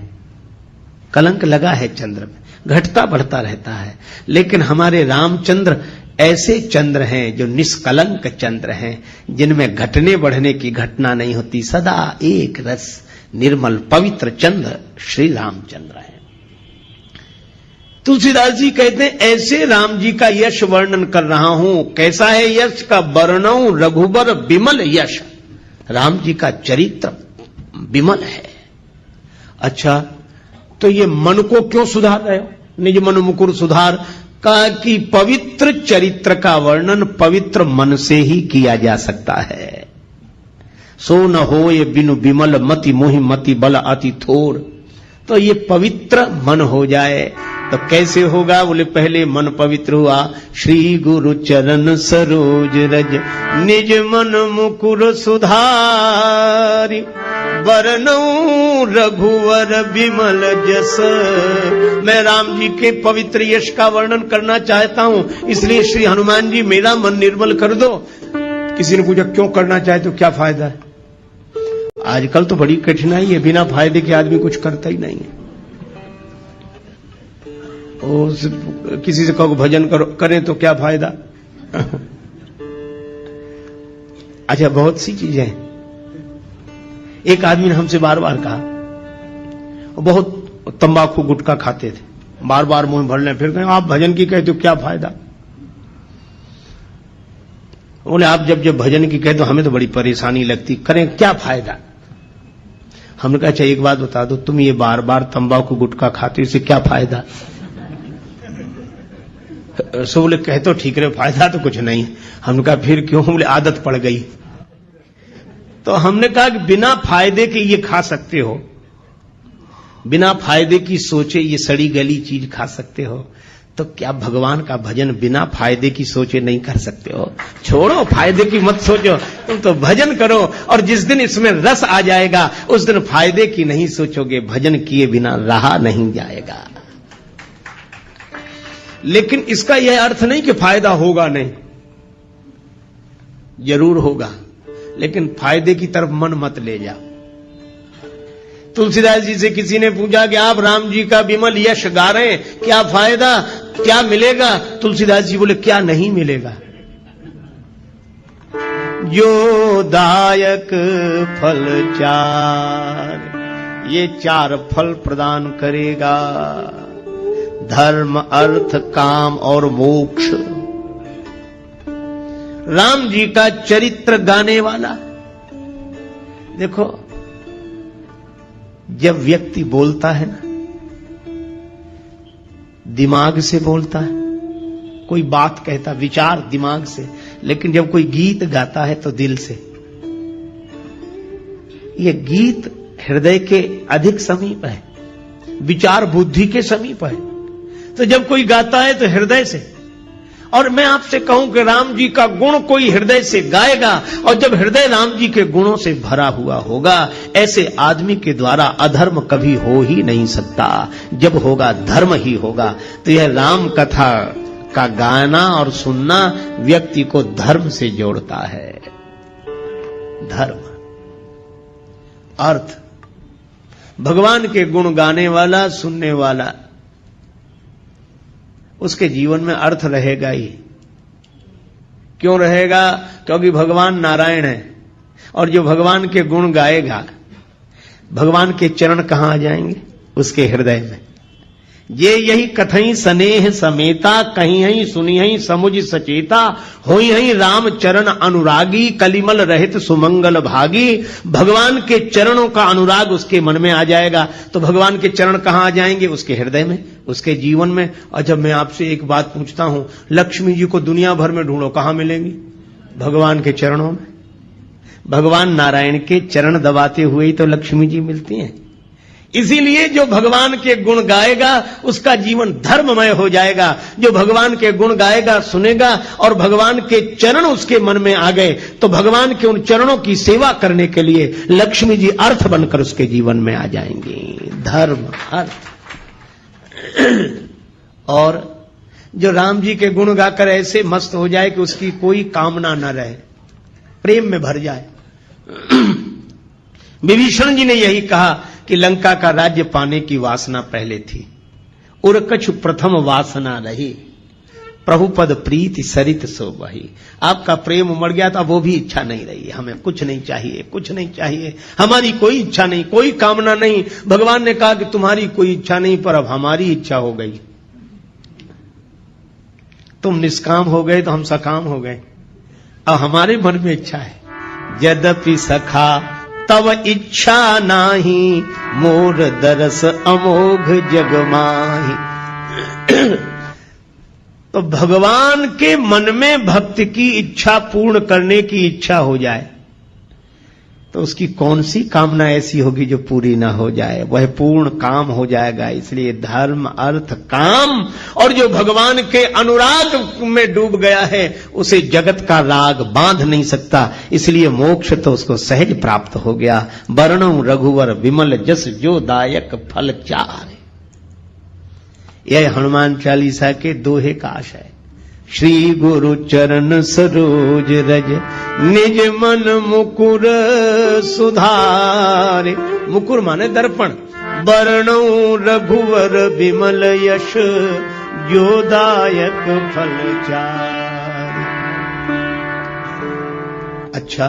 कलंक लगा है चंद्र में, घटता बढ़ता रहता है। लेकिन हमारे रामचंद्र ऐसे चंद्र हैं जो निष्कलंक चंद्र हैं, जिनमें घटने बढ़ने की घटना नहीं होती, सदा एक रस निर्मल पवित्र चंद्र श्री रामचंद्र है। तुलसीदास जी कहते हैं, ऐसे राम जी का यश वर्णन कर रहा हूं। कैसा है यश का? वर्णौ रघुबर विमल यश। राम जी का चरित्र विमल है। अच्छा, तो ये मन को क्यों सुधार रहे हो? निज मन मुकुर सुधार का कि पवित्र चरित्र का वर्णन पवित्र मन से ही किया जा सकता है। सो न हो ये बिनु विमल मति मोहि मति बल अति थोर। तो ये पवित्र मन हो जाए तो कैसे होगा? बोले पहले मन पवित्र हुआ, श्री गुरु चरण सरोज रज निज मन मुकुर सुधारी, वर्णौ रघुवर विमल जस। मैं राम जी के पवित्र यश का वर्णन करना चाहता हूं, इसलिए श्री हनुमान जी मेरा मन निर्मल कर दो। किसी ने पूछा क्यों करना चाहे तो क्या फायदा है? आजकल तो बड़ी कठिनाई है, बिना फायदे के आदमी कुछ करता ही नहीं है। किसी से कहो भजन करो, करें तो क्या फायदा? अच्छा, बहुत सी चीजें हैं। एक आदमी ने हमसे बार बार कहा, बहुत तंबाकू गुटखा खाते थे, बार बार मुंह भर लें, फिर कहें आप भजन की कहते हो क्या फायदा? बोले आप जब जब भजन की कहते हो हमें तो बड़ी परेशानी लगती, करें क्या फायदा? हमने कहा अच्छा एक बात बता दो, तुम ये बार बार तंबाकू गुटखा खाते हो, इससे क्या फायदा? सो बोले कहे तो ठीक रहे, फायदा तो कुछ नहीं। हमने कहा फिर क्यों? बोले आदत पड़ गई। तो हमने कहा कि बिना फायदे के ये खा सकते हो, बिना फायदे की सोचे ये सड़ी गली चीज खा सकते हो, तो क्या भगवान का भजन बिना फायदे की सोचे नहीं कर सकते हो? छोड़ो, फायदे की मत सोचो, तुम तो भजन करो, और जिस दिन इसमें रस आ जाएगा उस दिन फायदे की नहीं सोचोगे, भजन किए बिना रहा नहीं जाएगा। लेकिन इसका यह अर्थ नहीं कि फायदा होगा नहीं, जरूर होगा, लेकिन फायदे की तरफ मन मत ले जाओ। तुलसीदास जी से किसी ने पूछा कि आप राम जी का विमल यश गा रहे हैं, क्या फायदा, क्या मिलेगा? तुलसीदास जी बोले क्या नहीं मिलेगा? जो दायक फल चार, ये चार फल प्रदान करेगा, धर्म अर्थ काम और मोक्ष। राम जी का चरित्र गाने वाला। देखो जब व्यक्ति बोलता है ना, दिमाग से बोलता है, कोई बात कहता विचार दिमाग से, लेकिन जब कोई गीत गाता है तो दिल से। ये गीत हृदय के अधिक समीप है, विचार बुद्धि के समीप है। तो जब कोई गाता है तो हृदय से, और मैं आपसे कहूं कि राम जी का गुण कोई हृदय से गाएगा, और जब हृदय राम जी के गुणों से भरा हुआ होगा, ऐसे आदमी के द्वारा अधर्म कभी हो ही नहीं सकता। जब होगा धर्म ही होगा। तो यह राम कथा का गाना और सुनना व्यक्ति को धर्म से जोड़ता है। धर्म, अर्थ, भगवान के गुण गाने वाला, सुनने वाला, उसके जीवन में अर्थ रहेगा ही। क्यों रहेगा? क्योंकि भगवान नारायण है, और जो भगवान के गुण गाएगा, भगवान के चरण कहां आ जाएंगे? उसके हृदय में। ये यही कथई स्नेह समेता, कहीं हई सुनी हई समुझ सचेता, होई हई राम चरण अनुरागी, कलिमल रहित सुमंगल भागी। भगवान के चरणों का अनुराग उसके मन में आ जाएगा। तो भगवान के चरण कहां आ जाएंगे? उसके हृदय में, उसके जीवन में। और जब मैं आपसे एक बात पूछता हूं, लक्ष्मी जी को दुनिया भर में ढूंढो, कहां मिलेंगी? भगवान के चरणों में। भगवान नारायण के चरण दबाते हुए ही तो लक्ष्मी जी मिलती हैं। इसीलिए जो भगवान के गुण गाएगा उसका जीवन धर्ममय हो जाएगा। जो भगवान के गुण गाएगा, सुनेगा, और भगवान के चरण उसके मन में आ गए, तो भगवान के उन चरणों की सेवा करने के लिए लक्ष्मी जी अर्थ बनकर उसके जीवन में आ जाएंगी। धर्म, अर्थ। और जो राम जी के गुण गाकर ऐसे मस्त हो जाए कि उसकी कोई कामना न रहे, प्रेम में भर जाए। विभीषण जी ने यही कहा कि लंका का राज्य पाने की वासना पहले थी, उर कछु प्रथम वासना रही, प्रभु पद प्रीति सरित सो बही। आपका प्रेम उमड़ गया था, वो भी इच्छा नहीं रही। हमें कुछ नहीं चाहिए, कुछ नहीं चाहिए, हमारी कोई इच्छा नहीं, कोई कामना नहीं। भगवान ने कहा कि तुम्हारी कोई इच्छा नहीं, पर अब हमारी इच्छा हो गई। तुम निष्काम हो गए तो हम सकाम हो गए। अब हमारे मन में इच्छा है। यद्यपि सखा तव इच्छा नाही, मोर दरस अमोघ जग माही। तो भगवान के मन में भक्त की इच्छा पूर्ण करने की इच्छा हो जाए तो उसकी कौन सी कामना ऐसी होगी जो पूरी ना हो जाए? वह पूर्ण काम हो जाएगा। इसलिए धर्म, अर्थ, काम, और जो भगवान के अनुराग में डूब गया है उसे जगत का राग बांध नहीं सकता। इसलिए मोक्ष तो उसको सहज प्राप्त हो गया। वर्णो रघुवर विमल जस जो दायक फल चार। यह हनुमान चालीसा के दोहे का आशय है। श्री गुरु चरण सरोज रज, निज मन मुकुर सुधारे। मुकुर माने दर्पण। वर्णो रघुवर विमल यश, जो दायक फल चार। अच्छा,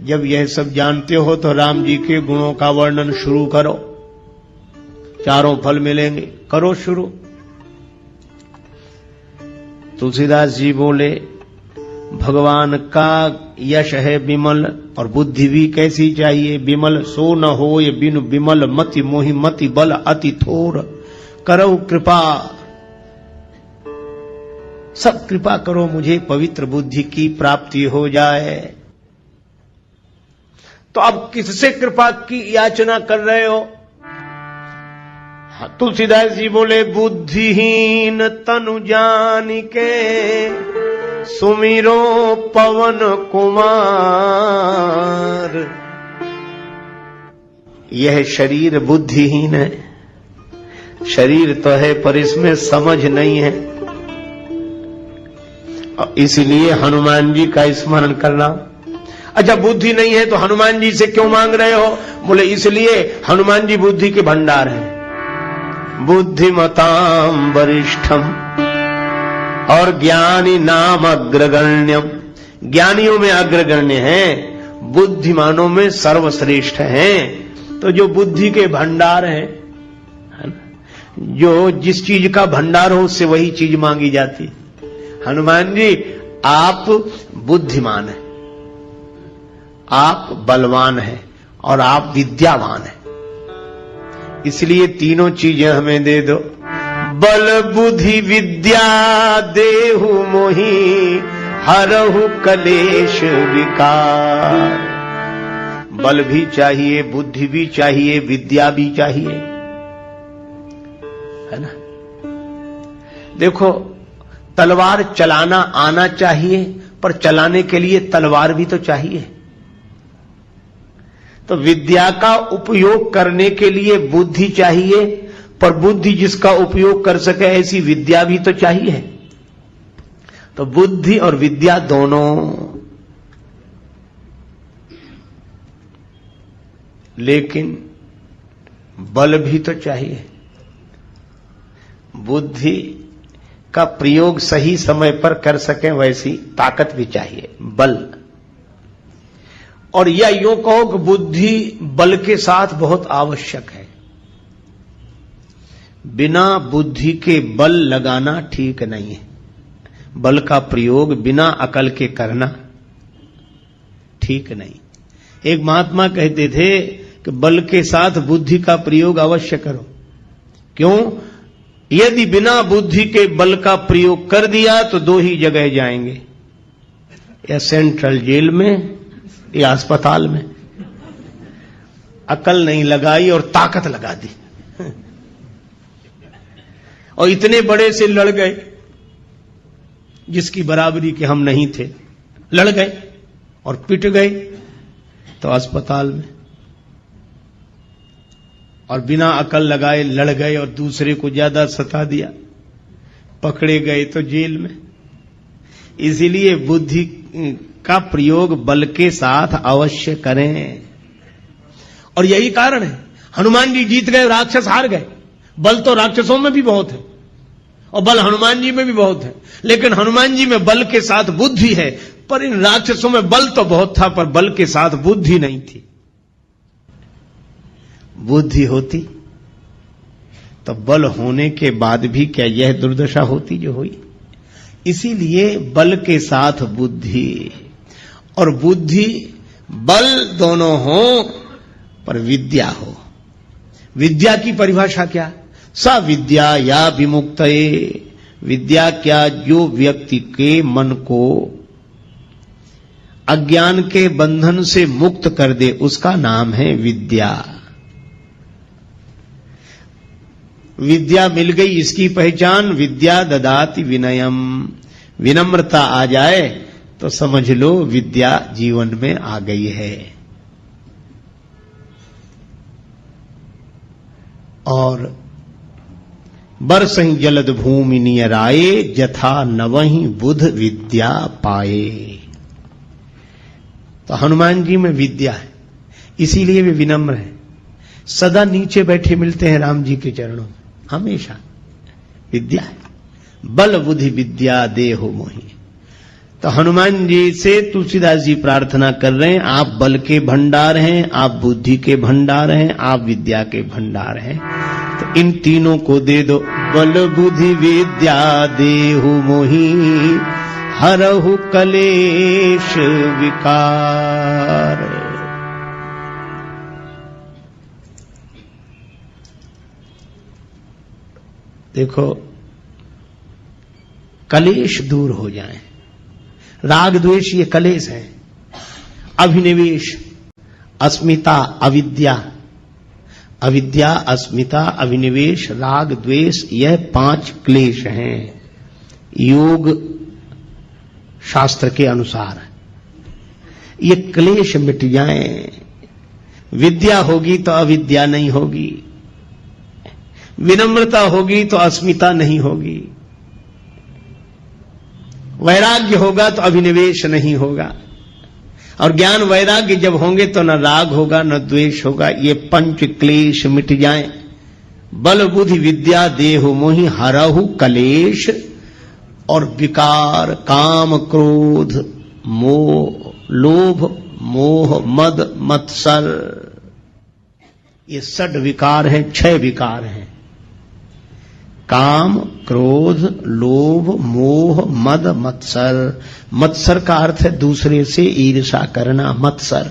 जब यह सब जानते हो तो राम जी के गुणों का वर्णन शुरू करो। चारों फल मिलेंगे, करो शुरू। तुलसीदास जी बोले, भगवान का यश है विमल, और बुद्धि भी कैसी चाहिए? विमल सो न होय बिनु विमल, मति मोहि मति बल अति थोर। करो कृपा, सब कृपा करो मुझे पवित्र बुद्धि की प्राप्ति हो जाए। तो अब किससे कृपा की याचना कर रहे हो? तुलसीदास जी बोले, बुद्धिहीन तनु जान के, सुमिरो पवन कुमार। यह शरीर बुद्धिहीन है। शरीर तो है पर इसमें समझ नहीं है, और इसलिए हनुमान जी का स्मरण करना। अच्छा, बुद्धि नहीं है तो हनुमान जी से क्यों मांग रहे हो? बोले इसलिए हनुमान जी बुद्धि के भंडार हैं। बुद्धिमताम वरिष्ठम और ज्ञानी नाम अग्रगण्यम। ज्ञानियों में अग्रगण्य हैं, बुद्धिमानों में सर्वश्रेष्ठ हैं। तो जो बुद्धि के भंडार हैं, जो जिस चीज का भंडार हो उससे वही चीज मांगी जाती। हनुमान जी, आप बुद्धिमान हैं, आप बलवान हैं, और आप विद्यावान हैं। इसलिए तीनों चीजें हमें दे दो। बल बुद्धि विद्या देहु मोहि, हरहु कलेश विकार। बल भी चाहिए, बुद्धि भी चाहिए, विद्या भी चाहिए, है ना। देखो, तलवार चलाना आना चाहिए, पर चलाने के लिए तलवार भी तो चाहिए। तो विद्या का उपयोग करने के लिए बुद्धि चाहिए, पर बुद्धि जिसका उपयोग कर सके ऐसी विद्या भी तो चाहिए। तो बुद्धि और विद्या दोनों, लेकिन बल भी तो चाहिए। बुद्धि का प्रयोग सही समय पर कर सकें वैसी ताकत भी चाहिए, बल। और या यूं कहो कि बुद्धि बल के साथ बहुत आवश्यक है। बिना बुद्धि के बल लगाना ठीक नहीं है। बल का प्रयोग बिना अकल के करना ठीक नहीं। एक महात्मा कहते थे कि बल के साथ बुद्धि का प्रयोग अवश्य करो। क्यों? यदि बिना बुद्धि के बल का प्रयोग कर दिया तो दो ही जगह जाएंगे, या सेंट्रल जेल में या अस्पताल में। अकल नहीं लगाई और ताकत लगा दी, और इतने बड़े से लड़ गए जिसकी बराबरी के हम नहीं थे, लड़ गए और पिट गए तो अस्पताल में, और बिना अकल लगाए लड़ गए और दूसरे को ज्यादा सता दिया, पकड़े गए तो जेल में। इसीलिए बुद्धि का प्रयोग बल के साथ अवश्य करें। और यही कारण है हनुमान जी जीत गए, राक्षस हार गए। बल तो राक्षसों में भी बहुत है और बल हनुमान जी में भी बहुत है, लेकिन हनुमान जी में बल के साथ बुद्धि है, पर इन राक्षसों में बल तो बहुत था पर बल के साथ बुद्धि नहीं थी। बुद्धि होती तो बल होने के बाद भी क्या यह दुर्दशा होती जो हुई। इसीलिए बल के साथ बुद्धि, और बुद्धि बल दोनों हो पर विद्या हो। विद्या की परिभाषा क्या? सा विद्या या विमुक्तये, विद्या क्या? जो व्यक्ति के मन को अज्ञान के बंधन से मुक्त कर दे, उसका नाम है विद्या। विद्या मिल गई, इसकी पहचान विद्या ददाति विनयम। विनम्रता आ जाए तो समझ लो विद्या जीवन में आ गई है। और बरसहि जलद भूमि नियराए, जथा नवहि बुध विद्या पाए। तो हनुमान जी में विद्या है, इसीलिए वे विनम्र हैं। सदा नीचे बैठे मिलते हैं राम जी के चरणों में, हमेशा विद्या है। बल बुद्धि विद्या देहु मोहि। तो हनुमान जी से तुलसीदास जी प्रार्थना कर रहे हैं, आप बल के भंडार हैं, आप बुद्धि के भंडार हैं, आप विद्या के भंडार हैं, तो इन तीनों को दे दो। बल बुद्धि विद्या देहु मोहि, हरहु कलेश विकार। देखो, कलेश दूर हो जाए। राग द्वेष ये कलेश है। अभिनिवेश, अस्मिता, अविद्या, अविद्या, अस्मिता, अभिनिवेश, राग द्वेष, यह 5 क्लेश हैं योग शास्त्र के अनुसार। ये क्लेश मिट जाएं, विद्या होगी तो अविद्या नहीं होगी, विनम्रता होगी तो अस्मिता नहीं होगी, वैराग्य होगा तो अभिनिवेश नहीं होगा, और ज्ञान वैराग्य जब होंगे तो न राग होगा न द्वेष होगा। ये 5 क्लेश मिट जाएं। बल बुद्धि विद्या देहु मोहि, हरहु कलेश और विकार, काम क्रोध मोह, लोभ मोह मद मत्सर, ये 6 विकार हैं, 6 विकार हैं। काम क्रोध लोभ मोह मद मत्सर। मत्सर का अर्थ है दूसरे से ईर्ष्या करना, मत्सर।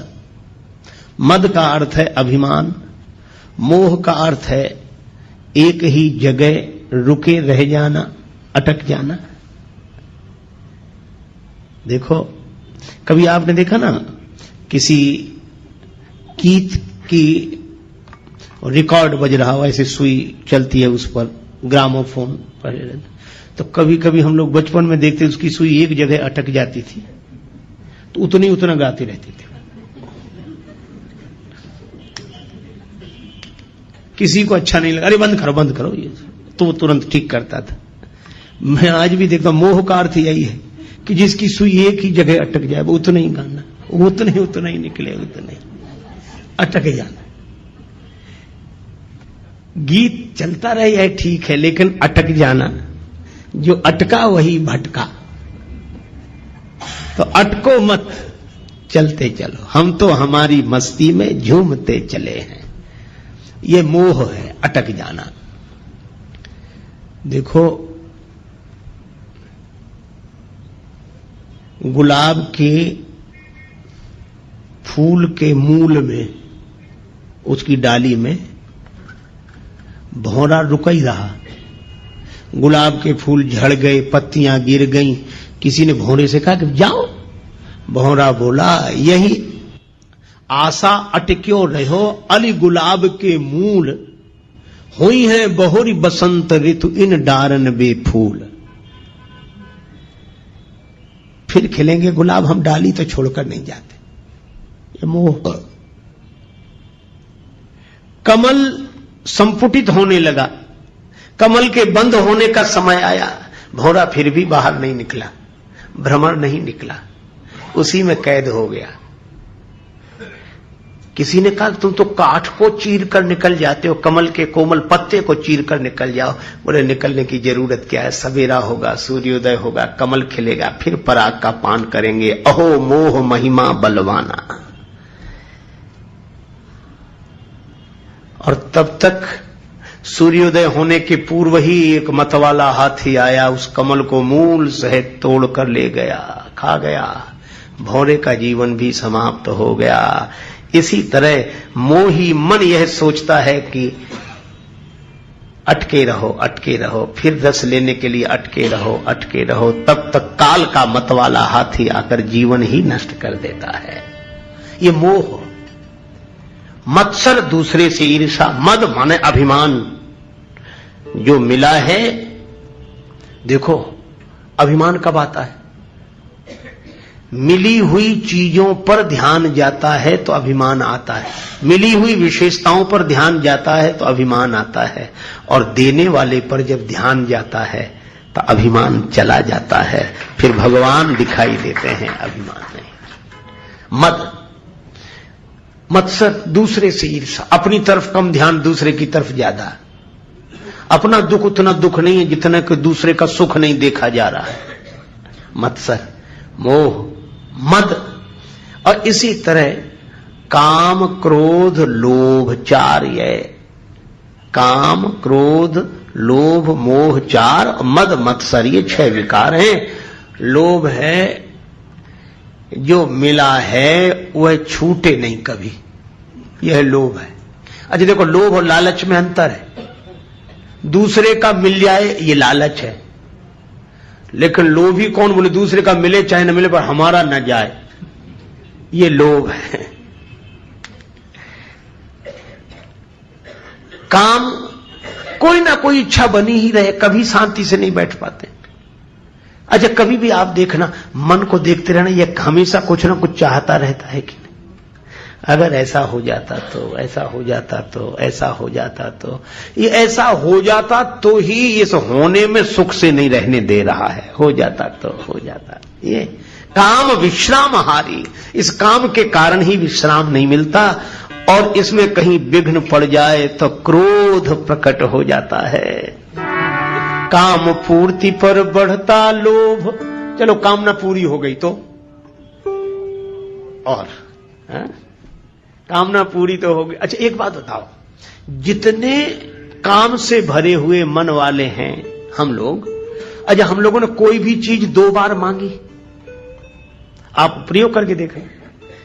मद का अर्थ है अभिमान। मोह का अर्थ है एक ही जगह रुके रह जाना, अटक जाना। देखो, कभी आपने देखा ना, किसी गीत की रिकॉर्ड बज रहा हो, ऐसे सुई चलती है उस पर, ग्रामोफोन पर, तो कभी कभी हम लोग बचपन में देखते उसकी सुई एक जगह अटक जाती थी तो उतना गाती रहती थी। किसी को अच्छा नहीं लगा, अरे बंद करो ये, तो वो तुरंत ठीक करता था। मैं आज भी देखता हूं मोह का अर्थ यही है कि जिसकी सुई एक ही जगह अटक जाए वो उतना ही गाना, उतना ही निकले, उतना ही अटक जाना। गीत चलता रहे है ठीक है, लेकिन अटक जाना, जो अटका वही भटका। तो अटको मत, चलते चलो, हम तो हमारी मस्ती में झूमते चले हैं। ये मोह है, अटक जाना। देखो गुलाब के फूल के मूल में, उसकी डाली में भौरा रुक ही रहा। गुलाब के फूल झड़ गए, पत्तियां गिर गईं, किसी ने भौरे से कहा कि जाओ। भौरा बोला यही आशा अटक्यो रहो, अली गुलाब के मूल, हुई है बहुरी बसंत ऋतु इन डारन बे फूल। फिर खिलेंगे गुलाब, हम डाली तो छोड़कर नहीं जाते। ये मोह। कमल संपुटित होने लगा, कमल के बंद होने का समय आया, भौरा फिर भी बाहर नहीं निकला, भ्रमर नहीं निकला, उसी में कैद हो गया। किसी ने कहा तुम तो काठ को चीर कर निकल जाते हो, कमल के कोमल पत्ते को चीर कर निकल जाओ। बोले निकलने की जरूरत क्या है, सवेरा होगा, सूर्योदय होगा, कमल खिलेगा, फिर पराग का पान करेंगे। अहो मोह महिमा बलवाना। और तब तक सूर्योदय होने के पूर्व ही एक मतवाला हाथी आया, उस कमल को मूल सहित तोड़ कर ले गया, खा गया। भौरे का जीवन भी समाप्त हो गया। इसी तरह मोही मन यह सोचता है कि अटके रहो, फिर रस लेने के लिए अटके रहो, तब तक काल का मतवाला हाथी आकर जीवन ही नष्ट कर देता है। ये मोह। मत्सर, दूसरे से ईर्षा, मद माने अभिमान। जो मिला है, देखो अभिमान कब आता है, मिली हुई चीजों पर ध्यान जाता है तो अभिमान आता है, मिली हुई विशेषताओं पर ध्यान जाता है तो अभिमान आता है, और देने वाले पर जब ध्यान जाता है तो अभिमान चला जाता है, फिर भगवान दिखाई देते हैं, अभिमान नहीं। मद, मत्सर, दूसरे से ईर्षा, अपनी तरफ कम ध्यान, दूसरे की तरफ ज्यादा। अपना दुख उतना दुख नहीं है जितना कि दूसरे का सुख नहीं देखा जा रहा है। मत्सर, मोह, मद। और इसी तरह काम, क्रोध, लोभ, चार। ये काम, क्रोध, लोभ, मोह, चार, मद, मत्सर, ये 6 विकार हैं। लोभ है, जो मिला है वह छूटे नहीं कभी, यह लोभ है। अच्छा देखो, लोभ और लालच में अंतर है। दूसरे का मिल जाए ये लालच है, लेकिन लोभी कौन, बोले दूसरे का मिले चाहे न मिले पर हमारा न जाए, ये लोभ है। काम, कोई ना कोई इच्छा बनी ही रहे, कभी शांति से नहीं बैठ पाते। अच्छा कभी भी आप देखना, मन को देखते रहना, यह हमेशा कुछ ना कुछ चाहता रहता है कि नहीं। अगर ऐसा हो जाता तो, ऐसा हो जाता तो, ऐसा हो जाता तो, ये ऐसा हो जाता तो ही इस होने में सुख से नहीं रहने दे रहा है। हो जाता तो हो जाता। ये काम विश्रामहारी, इस काम के कारण ही विश्राम नहीं मिलता, और इसमें कहीं विघ्न पड़ जाए तो क्रोध प्रकट हो जाता है। काम पूर्ति पर बढ़ता लोभ। चलो कामना पूरी हो गई तो, और कामना पूरी तो हो गई। अच्छा एक बात बताओ, जितने काम से भरे हुए मन वाले हैं हम लोग, अच्छा हम लोगों ने कोई भी चीज 2 बार मांगी? आप प्रयोग करके देखें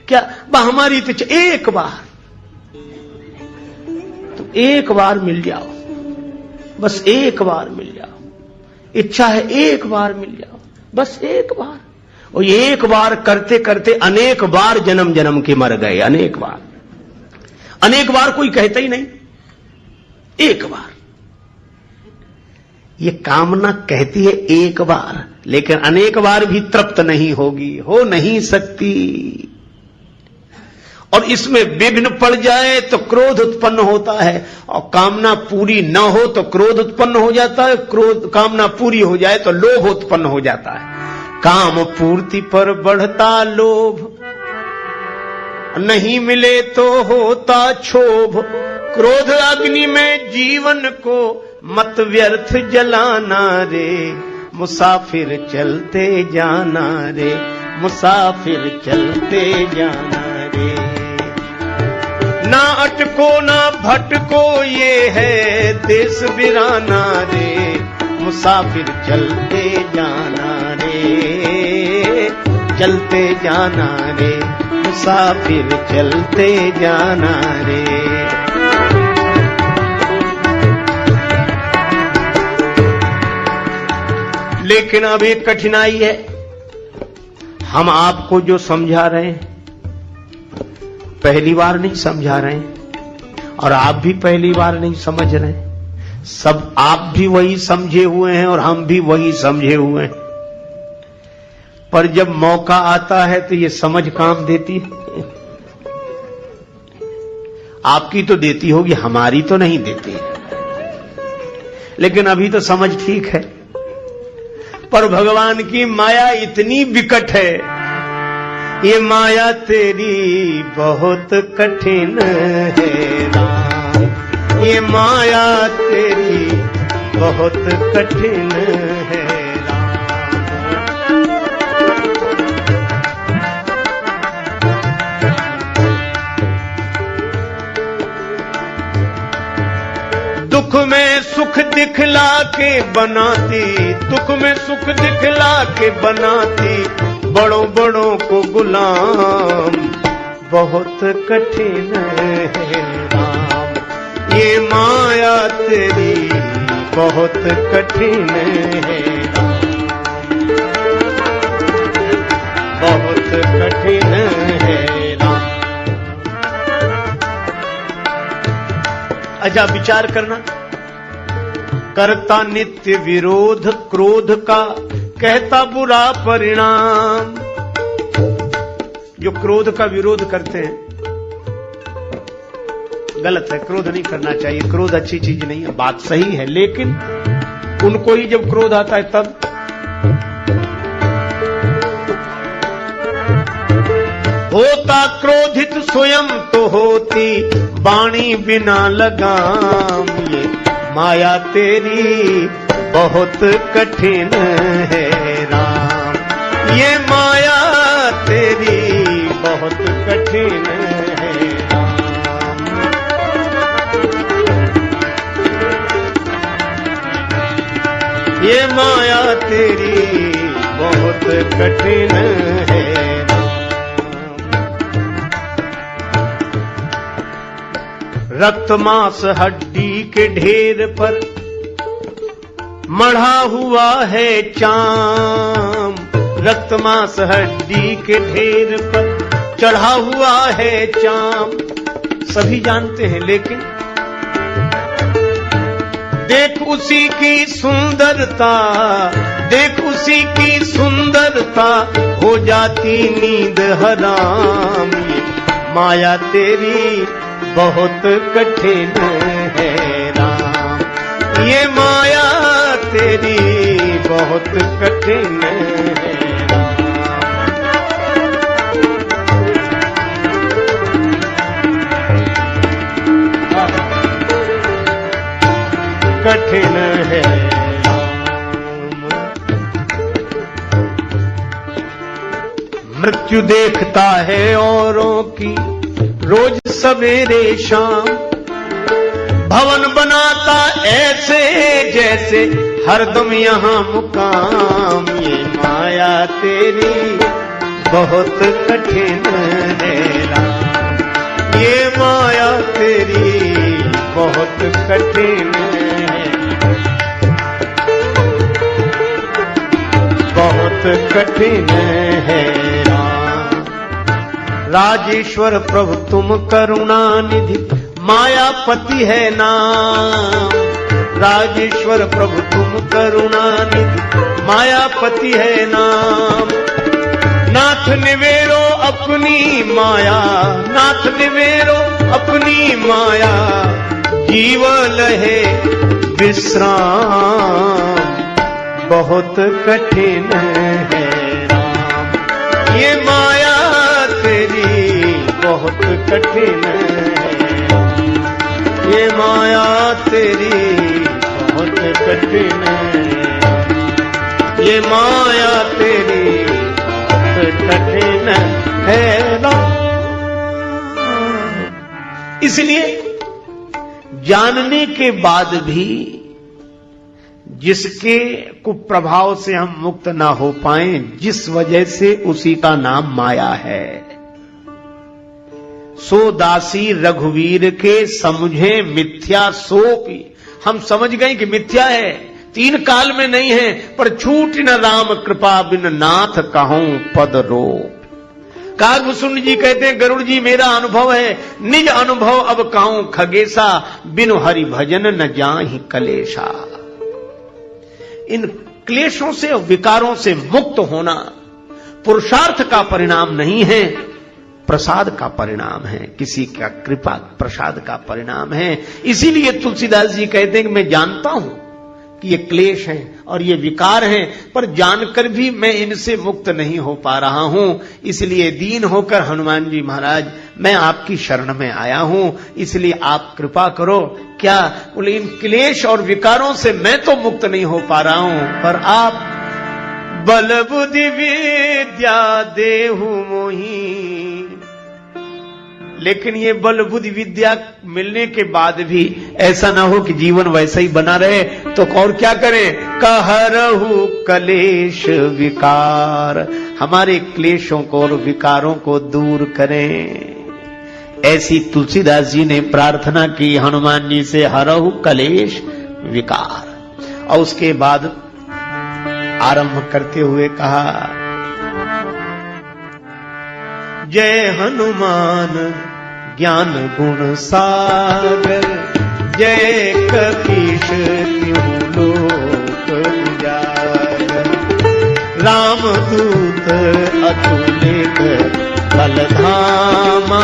क्या? हमारी तो एक बार, तो एक बार मिल जाओ, बस एक बार मिल जाओ। इच्छा है एक बार मिल जाओ, बस एक बार। और ये एक बार करते करते अनेक बार जन्म जन्म के मर गए, अनेक बार। अनेक बार कोई कहता ही नहीं, एक बार। ये कामना कहती है एक बार, लेकिन अनेक बार भी तृप्त नहीं होगी, हो नहीं सकती। और इसमें विघ्न पड़ जाए तो क्रोध उत्पन्न होता है, और कामना पूरी न हो तो क्रोध उत्पन्न हो जाता है, कामना पूरी हो जाए तो लोभ उत्पन्न हो जाता है। काम पूर्ति पर बढ़ता लोभ, नहीं मिले तो होता क्षोभ। क्रोध अग्नि में जीवन को मत व्यर्थ जलाना रे, मुसाफिर चलते जाना रे, मुसाफिर चलते जाना रे। ना अटको ना भटको ये है देश बिराना रे, मुसाफिर चलते जाना रे, चलते जाना रे, मुसाफिर चलते जाना रे। लेकिन अब एक कठिनाई है, हम आपको जो समझा रहे हैं पहली बार नहीं समझा रहे हैं, और आप भी पहली बार नहीं समझ रहे हैं। सब आप भी वही समझे हुए हैं और हम भी वही समझे हुए हैं, पर जब मौका आता है तो ये समझ काम देती है। आपकी तो देती होगी, हमारी तो नहीं देती, लेकिन अभी तो समझ ठीक है। पर भगवान की माया इतनी विकट है, ये माया तेरी बहुत कठिन है राम, ये माया तेरी बहुत कठिन है राम। दुख में सुख दिखला के बनाती, दुख में सुख दिखला के बनाती, बड़ों बड़ों को गुलाम बहुत कठिन है राम। ये माया तेरी बहुत कठिन है राम, बहुत कठिन है राम। अच्छा विचार करना, करता नित्य विरोध क्रोध का, कहता बुरा परिणाम। जो क्रोध का विरोध करते हैं गलत है, क्रोध नहीं करना चाहिए, क्रोध अच्छी चीज नहीं है, बात सही है, लेकिन उनको ही जब क्रोध आता है तब होता क्रोधित स्वयं तो होती वाणी बिना लगाम। ये माया तेरी बहुत कठिन है राम, ये माया तेरी बहुत कठिन है राम। ये माया तेरी बहुत कठिन है राम। रक्त मांस हड्डी के ढेर पर मढ़ा हुआ है चाम, रक्त मांस हड्डी के ढेर पर चढ़ा हुआ है चाम। सभी जानते हैं, लेकिन देख उसी की सुंदरता, देख उसी की सुंदरता, हो जाती नींद हराम। ये माया तेरी बहुत कठिन है राम, ये माया तेरी बहुत कठिन है राम। कठिन है राम। मृत्यु देखता है औरों की रोज सवेरे शाम, भवन बनाता ऐसे जैसे हरदम यहाँ मुकाम। ये माया तेरी बहुत कठिन है राम, ये माया तेरी बहुत कठिन है, बहुत कठिन है राम। राजेश्वर प्रभु तुम करुणा निधि, मायापति है नाम। राजेश्वर प्रभु तुम करुणा निधि, मायापति है नाम। नाथ निवेरो अपनी माया, नाथ निवेरो अपनी माया, जीव लहे विश्राम, बहुत कठिन है राम। ये माया तेरी बहुत कठिन है, ये माया तेरी बहुत कठिन है, ये माया तेरी बहुत कठिन है राम। इसलिए जानने के बाद भी जिसके कुप्रभाव से हम मुक्त ना हो पाए, जिस वजह से उसी का नाम माया है। सो दासी रघुवीर के समझे मिथ्या सोपी, हम समझ गए कि मिथ्या है, तीन काल में नहीं है, पर छूट न राम कृपा बिन नाथ कहूं पद रोप। कागभूषण जी कहते हैं गरुड़ जी मेरा अनुभव है, निज अनुभव अब कहूं खगेशा, बिनु हरि भजन न जाहि कलेशा। इन क्लेशों से विकारों से मुक्त होना पुरुषार्थ का परिणाम नहीं है, प्रसाद का परिणाम है, किसी का कृपा प्रसाद का परिणाम है। इसीलिए तुलसीदास जी कहते हैं कि मैं जानता हूं कि ये क्लेश है और ये विकार हैं, पर जानकर भी मैं इनसे मुक्त नहीं हो पा रहा हूं। इसलिए दीन होकर हनुमान जी महाराज मैं आपकी शरण में आया हूं, इसलिए आप कृपा करो। क्या बोले, इन क्लेश और विकारों से मैं तो मुक्त नहीं हो पा रहा हूं, पर आप बल बुद्धि विद्या देहु मोही। लेकिन ये बल बुद्धि विद्या मिलने के बाद भी ऐसा ना हो कि जीवन वैसा ही बना रहे, तो और क्या करें? कहरहु कलेश विकार, हमारे क्लेशों को और विकारों को दूर करें। ऐसी तुलसीदास जी ने प्रार्थना की हनुमान जी से, हरहु कलेश विकार। और उसके बाद आरंभ करते हुए कहा, जय हनुमान ज्ञान गुण सागर, जय कपीश त्यों लोक उजागर। रामदूत अतुलित बलधामा,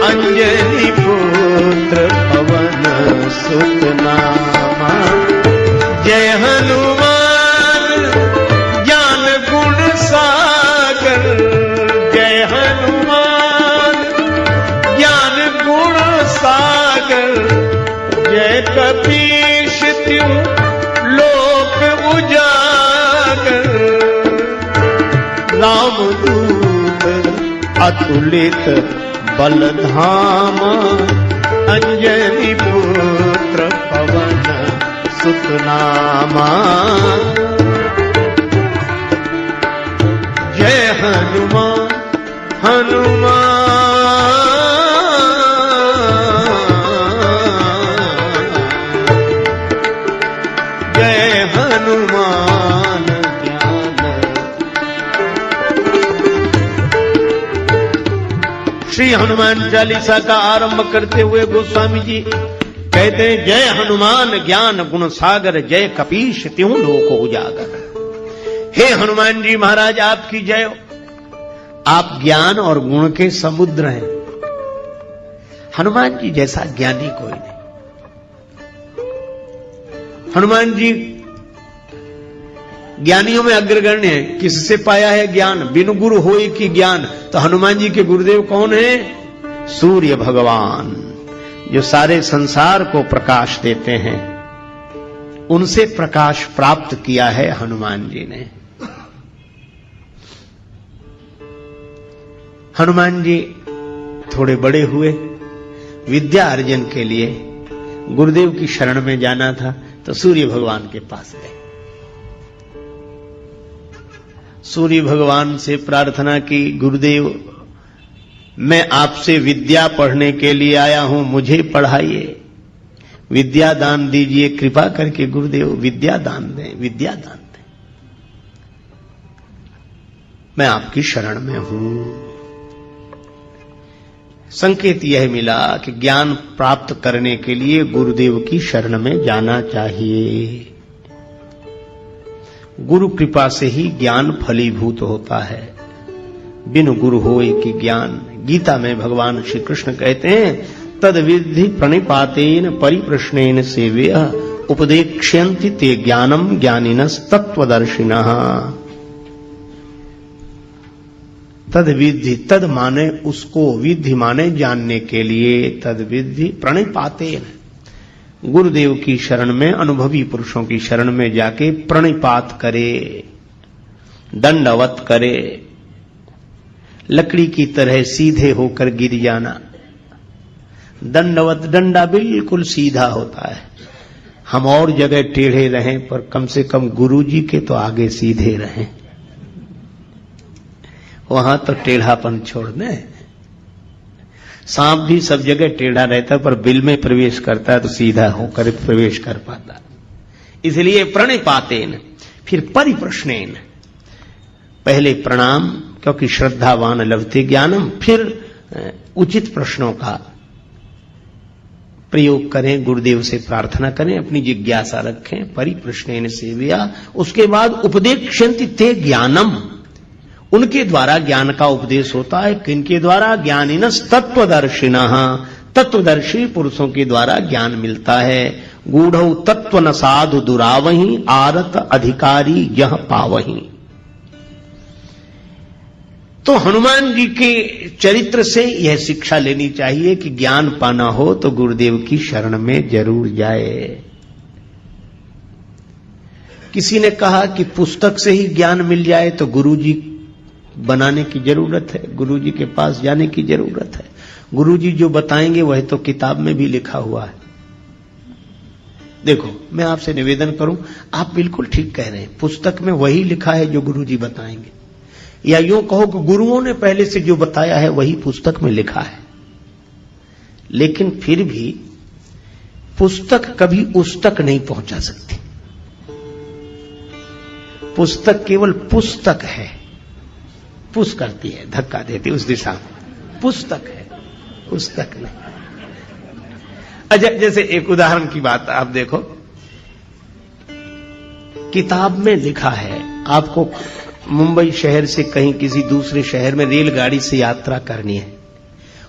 अंजनी पुत्र पवन सुत नामा। जय हनुमान ज्ञान गुण सागर, जय हनुमान ज्ञान गुण सागर। जय कपीश त्यों लोक उजागर। रामदूत अतुलित बलधामा, अंजनी पुत्र पवन सुत नामा। जय हनुमान हनुमान, जय हनुमान ज्ञान। श्री हनुमान चालीसा का आरंभ करते हुए गोस्वामी जी कहते हैं, जय हनुमान ज्ञान गुण सागर, जय कपीश त्यों लोक उजागर। हे हनुमान जी महाराज आपकी जय हो, आप ज्ञान और गुण के समुद्र हैं। हनुमान जी जैसा ज्ञानी कोई नहीं। हनुमान जी ज्ञानियों में अग्रगण्य है। किससे पाया है ज्ञान? बिनु गुरु होई की ज्ञान। तो हनुमान जी के गुरुदेव कौन है? सूर्य भगवान, जो सारे संसार को प्रकाश देते हैं। उनसे प्रकाश प्राप्त किया है हनुमान जी ने। हनुमान जी थोड़े बड़े हुए, विद्या अर्जन के लिए गुरुदेव की शरण में जाना था, तो सूर्य भगवान के पास गए। सूर्य भगवान से प्रार्थना की, गुरुदेव मैं आपसे विद्या पढ़ने के लिए आया हूं, मुझे पढ़ाइए, विद्या दान दीजिए, कृपा करके गुरुदेव विद्या दान दें, विद्या दान दें, मैं आपकी शरण में हूं। संकेत यह मिला कि ज्ञान प्राप्त करने के लिए गुरुदेव की शरण में जाना चाहिए। गुरु कृपा से ही ज्ञान फलीभूत होता है। बिनु गुरु होए कि ज्ञान, गीता में भगवान श्री कृष्ण कहते हैं तद विद्धि प्रणिपातेन परिप्रश्नेन सेव्यः उपदेक्ष्यन्ति ते ज्ञानम ज्ञानिनस् तत्वदर्शिनः। तद विद्धि, तद माने उसको, विधि माने जानने के लिए, तद विद्धि प्रणिपातेन, गुरुदेव की शरण में, अनुभवी पुरुषों की शरण में जाके प्रणिपात करे, दंडवत करे, लकड़ी की तरह सीधे होकर गिर जाना। दंडवत, डंडा बिल्कुल सीधा होता है। हम और जगह टेढ़े रहें पर कम से कम गुरुजी के तो आगे सीधे रहें, वहां तो टेढ़ापन छोड़ दें। सांप भी सब जगह टेढ़ा रहता है पर बिल में प्रवेश करता है तो सीधा होकर प्रवेश कर पाता। इसलिए प्रणिपातेन, फिर परिप्रश्नेन, पहले प्रणाम, क्योंकि श्रद्धावान लभते ज्ञानम, फिर उचित प्रश्नों का प्रयोग करें, गुरुदेव से प्रार्थना करें, अपनी जिज्ञासा रखें। परिप्रश्नेन सेव्या, उसके बाद उपदेक्ष्यन्ति ते ज्ञानम, उनके द्वारा ज्ञान का उपदेश होता है। किनके द्वारा? ज्ञानिनस् तत्वदर्शिनः, तत्वदर्शी पुरुषों के द्वारा ज्ञान मिलता है। गूढ़ौ तत्व न साधु दुरावही, आरत अधिकारी यह पावही। तो हनुमान जी के चरित्र से यह शिक्षा लेनी चाहिए कि ज्ञान पाना हो तो गुरुदेव की शरण में जरूर जाए। किसी ने कहा कि पुस्तक से ही ज्ञान मिल जाए तो गुरुजी बनाने की जरूरत है, गुरुजी के पास जाने की जरूरत है। गुरुजी जो बताएंगे वह तो किताब में भी लिखा हुआ है। देखो, मैं आपसे निवेदन करूं, आप बिल्कुल ठीक कह रहे हैं, पुस्तक में वही लिखा है जो गुरुजी बताएंगे, या यूं कहो कि गुरुओं ने पहले से जो बताया है वही पुस्तक में लिखा है। लेकिन फिर भी पुस्तक कभी उस तक नहीं पहुंचा सकती। पुस्तक केवल पुस्तक है, पुश करती है, धक्का देती उस दिशा में, पुस्तक है, पुस्तक नहीं। अच्छा, जैसे एक उदाहरण की बात आप देखो, किताब में लिखा है आपको मुंबई शहर से कहीं किसी दूसरे शहर में रेलगाड़ी से यात्रा करनी है,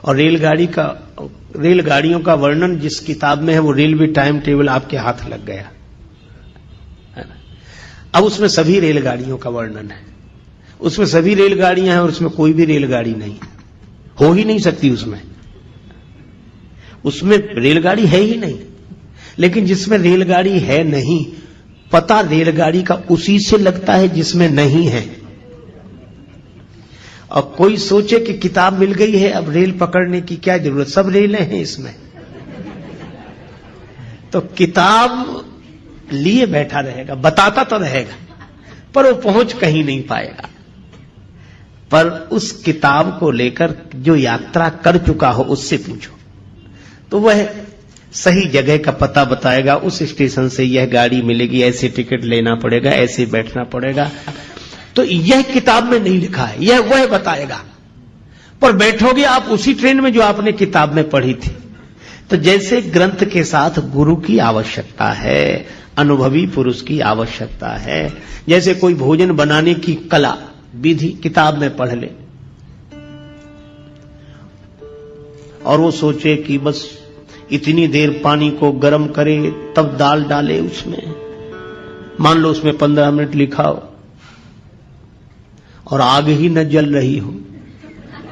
और रेलगाड़ियों का वर्णन जिस किताब में है वो रेलवे टाइम टेबल आपके हाथ लग गया है ना। अब उसमें सभी रेलगाड़ियों का वर्णन है, उसमें सभी रेलगाड़ियां हैं और उसमें कोई भी रेलगाड़ी नहीं, हो ही नहीं सकती उसमें रेलगाड़ी है ही नहीं। लेकिन जिसमें रेलगाड़ी है नहीं, पता रेलगाड़ी का उसी से लगता है जिसमें नहीं है। और कोई सोचे कि किताब मिल गई है, अब रेल पकड़ने की क्या जरूरत, सब रेलें हैं इसमें। तो किताब लिए बैठा रहेगा, बताता तो रहेगा पर वो पहुंच कहीं नहीं पाएगा। पर उस किताब को लेकर जो यात्रा कर चुका हो उससे पूछो तो वह सही जगह का पता बताएगा। उस स्टेशन से यह गाड़ी मिलेगी, ऐसे टिकट लेना पड़ेगा, ऐसे बैठना पड़ेगा। तो यह किताब में नहीं लिखा है, यह वह बताएगा। पर बैठोगे आप उसी ट्रेन में जो आपने किताब में पढ़ी थी। तो जैसे ग्रंथ के साथ गुरु की आवश्यकता है, अनुभवी पुरुष की आवश्यकता है। जैसे कोई भोजन बनाने की कला विधि किताब में पढ़ ले और वो सोचे कि बस इतनी देर पानी को गर्म करे तब दाल डाले उसमें, मान लो उसमें 15 मिनट लिखा हो और आग ही न जल रही हो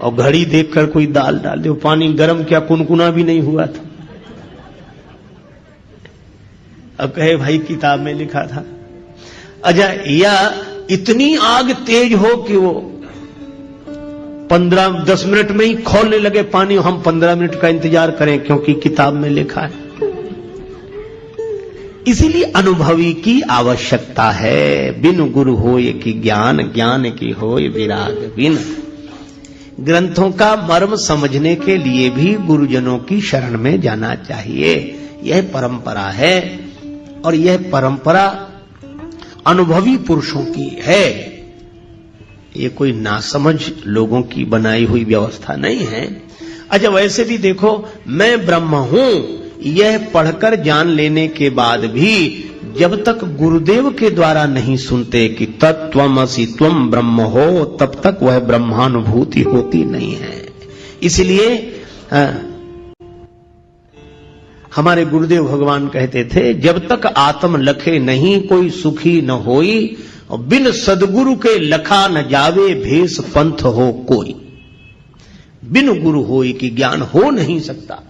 और घड़ी देखकर कोई दाल डाल दे, पानी गर्म क्या कुनकुना भी नहीं हुआ था। अब कहे भाई किताब में लिखा था। अच्छा, या इतनी आग तेज हो कि वो 15-10 मिनट में ही खौलने लगे पानी, हम 15 मिनट का इंतजार करें क्योंकि किताब में लिखा है। इसीलिए अनुभवी की आवश्यकता है। बिनु गुरु होय कि ज्ञान, ज्ञान की होय विराग बिन। ग्रंथों का मर्म समझने के लिए भी गुरुजनों की शरण में जाना चाहिए। यह परंपरा है और यह परंपरा अनुभवी पुरुषों की है। ये कोई नासमझ लोगों की बनाई हुई व्यवस्था नहीं है। अच्छा वैसे भी देखो, मैं ब्रह्म हूं यह पढ़कर जान लेने के बाद भी जब तक गुरुदेव के द्वारा नहीं सुनते कि तत्त्वमसि त्वम ब्रह्म हो, तब तक वह ब्रह्मानुभूति होती नहीं है। इसलिए हमारे गुरुदेव भगवान कहते थे, जब तक आत्म लखे नहीं कोई सुखी न होई, और बिन सदगुरु के लखा न जावे भेष पंथ हो कोई। बिन गुरु होई कि ज्ञान हो नहीं सकता।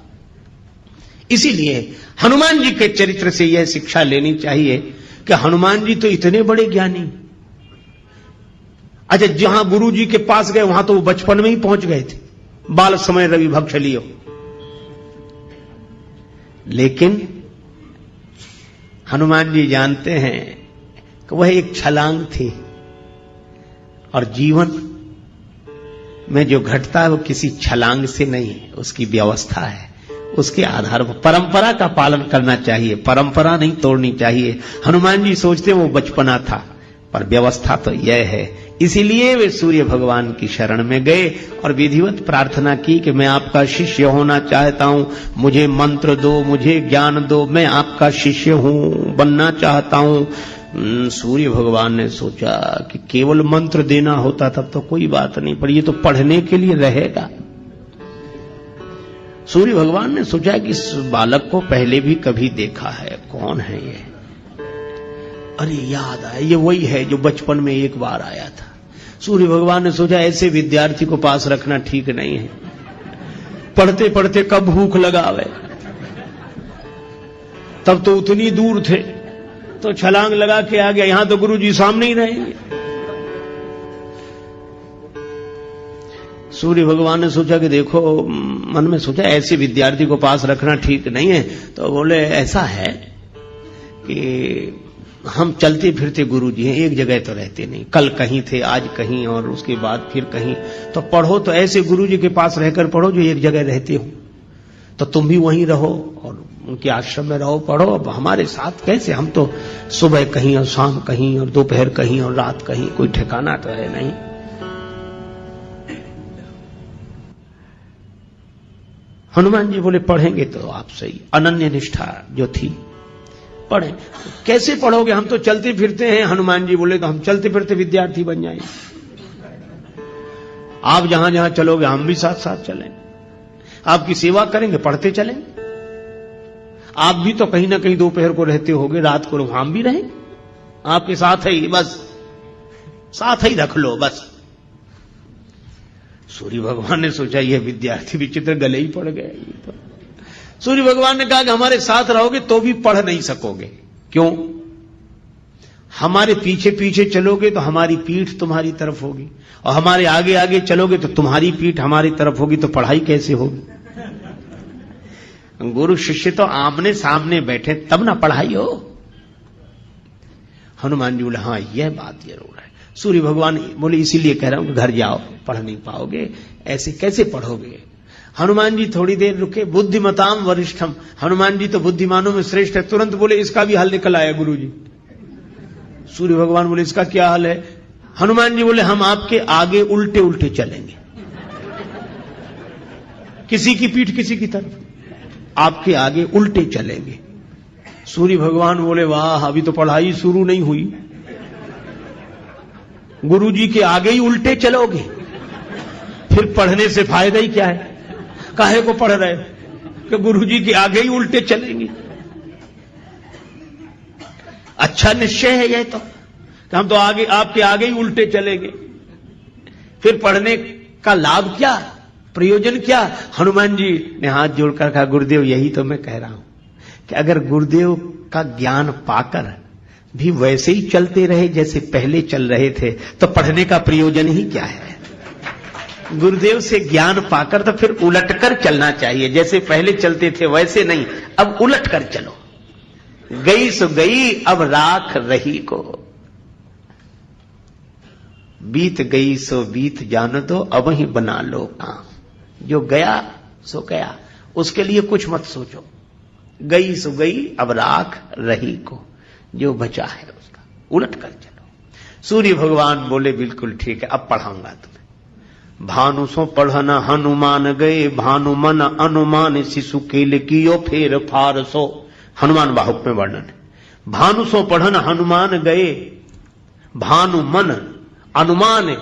इसीलिए हनुमान जी के चरित्र से यह शिक्षा लेनी चाहिए कि हनुमान जी तो इतने बड़े ज्ञानी। अच्छा, जहां गुरु जी के पास गए वहां तो वो बचपन में ही पहुंच गए थे, बाल समय रवि भक्षलियो। लेकिन हनुमान जी जानते हैं कि वह एक छलांग थी, और जीवन में जो घटता है वो किसी छलांग से नहीं है, उसकी व्यवस्था है। उसके आधार पर परंपरा का पालन करना चाहिए, परंपरा नहीं तोड़नी चाहिए। हनुमान जी सोचते वो बचपना था, पर व्यवस्था तो यह है। इसीलिए वे सूर्य भगवान की शरण में गए और विधिवत प्रार्थना की कि मैं आपका शिष्य होना चाहता हूं, मुझे मंत्र दो, मुझे ज्ञान दो, मैं आपका शिष्य हूं, बनना चाहता हूं। सूर्य भगवान ने सोचा कि केवल मंत्र देना होता तब तो कोई बात नहीं, पर ये तो पढ़ने के लिए रहेगा। सूर्य भगवान ने सोचा कि इस बालक को पहले भी कभी देखा है, कौन है ये? अरे याद आया, ये वही है जो बचपन में एक बार आया था। सूर्य भगवान ने सोचा ऐसे विद्यार्थी को पास रखना ठीक नहीं है, पढ़ते पढ़ते कब भूख लगावे। तब तो उतनी दूर थे, तो छलांग लगा के आ गया। यहां तो गुरु जी सामने ही रहेंगे। सूर्य भगवान ने सोचा कि देखो, मन में सोचा ऐसे विद्यार्थी को पास रखना ठीक नहीं है। तो बोले ऐसा है कि हम चलते फिरते गुरु जी हैं, एक जगह तो रहते नहीं, कल कहीं थे, आज कहीं, और उसके बाद फिर कहीं। तो पढ़ो तो ऐसे गुरु जी के पास रहकर पढ़ो जो एक जगह रहते हो, तो तुम भी वहीं रहो और उनके आश्रम में रहो, पढ़ो। अब हमारे साथ कैसे, हम तो सुबह कहीं और शाम कहीं और दोपहर कहीं और रात कहीं, कोई ठिकाना तो है नहीं। हनुमान जी बोले पढ़ेंगे तो आप सही। अनन्य निष्ठा जो थी, पढ़े। कैसे पढ़ोगे, हम तो चलते फिरते हैं। हनुमान जी बोले तो हम चलते फिरते विद्यार्थी बन जाएंगे, आप जहां जहां चलोगे हम भी साथ साथ चलेंगे, आपकी सेवा करेंगे, पढ़ते चलेंगे। आप भी तो कहीं ना कहीं दोपहर को रहते होगे, रात को हम भी रहेंगे आपके साथ ही, बस साथ ही रख लो बस। सूर्य भगवान ने सोचा यह विद्यार्थी विचित्र, गले ही पड़ गए। तो सूर्य भगवान ने कहा कि हमारे साथ रहोगे तो भी पढ़ नहीं सकोगे। क्यों? हमारे पीछे पीछे चलोगे तो हमारी पीठ तुम्हारी तरफ होगी, और हमारे आगे आगे चलोगे तो तुम्हारी पीठ हमारी तरफ होगी, तो पढ़ाई कैसे होगी? गुरु शिष्य तो आमने सामने बैठे तब ना पढ़ाई हो। हनुमान जी बोले हाँ यह बात जरूर है। सूर्य भगवान बोले इसीलिए कह रहा हूं कि घर जाओ, पढ़ नहीं पाओगे, ऐसे कैसे पढ़ोगे? हनुमान जी थोड़ी देर रुके। बुद्धिमताम वरिष्ठम, हनुमान जी तो बुद्धिमानों में श्रेष्ठ है। तुरंत बोले इसका भी हल निकल आया गुरु जी। सूर्य भगवान बोले इसका क्या हल है? हनुमान जी बोले हम आपके आगे उल्टे उल्टे चलेंगे, किसी की पीठ किसी की तरफ, आपके आगे उल्टे चलेंगे। सूर्य भगवान बोले वाह, अभी तो पढ़ाई शुरू नहीं हुई, गुरु जी के आगे ही उल्टे चलोगे, फिर पढ़ने से फायदा ही क्या है? काहे को पढ़ रहे कि गुरु जी के आगे ही उल्टे चलेंगे? अच्छा निश्चय है यह तो, कि हम तो आगे आपके आगे ही उल्टे चलेंगे, फिर पढ़ने का लाभ क्या, प्रयोजन क्या? हनुमान जी ने हाथ जोड़कर कहा गुरुदेव यही तो मैं कह रहा हूं कि अगर गुरुदेव का ज्ञान पाकर भी वैसे ही चलते रहे जैसे पहले चल रहे थे तो पढ़ने का प्रयोजन ही क्या है? गुरुदेव से ज्ञान पाकर तो फिर उलटकर चलना चाहिए, जैसे पहले चलते थे वैसे नहीं, अब उलट कर चलो। गई सो गई अब राख रही को, बीत गई सो बीत जान दो अब ही बना लो काम। जो गया सो गया, उसके लिए कुछ मत सोचो। गई सो गई अब राख रही को, जो बचा है उसका उलट कर चलो। सूर्य भगवान बोले बिल्कुल ठीक है, अब पढ़ाऊंगा तुम्हें। भानु सो पढ़न हनुमान गए, भानु मन अनुमान शिशु केल कियो फेर फार सो। हनुमान बाहुक में वर्णन है। भानु सो पढ़न हनुमान गए, भानु मन अनुमान,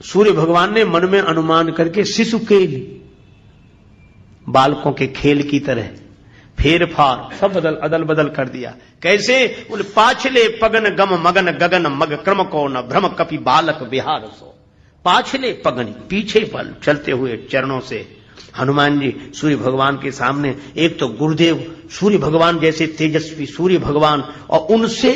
सूर्य भगवान ने मन में अनुमान करके शिशु केल, बालकों के खेल की तरह फेर फार सब अदल बदल कर दिया। कैसे? बोले पाछले पगन गम मगन गगन मग क्रम को न भ्रम कपि बालक विहार सो। पाछले पगन पीछे पल चलते हुए चरणों से हनुमान जी सूर्य भगवान के सामने, एक तो गुरुदेव सूर्य भगवान जैसे तेजस्वी सूर्य भगवान, और उनसे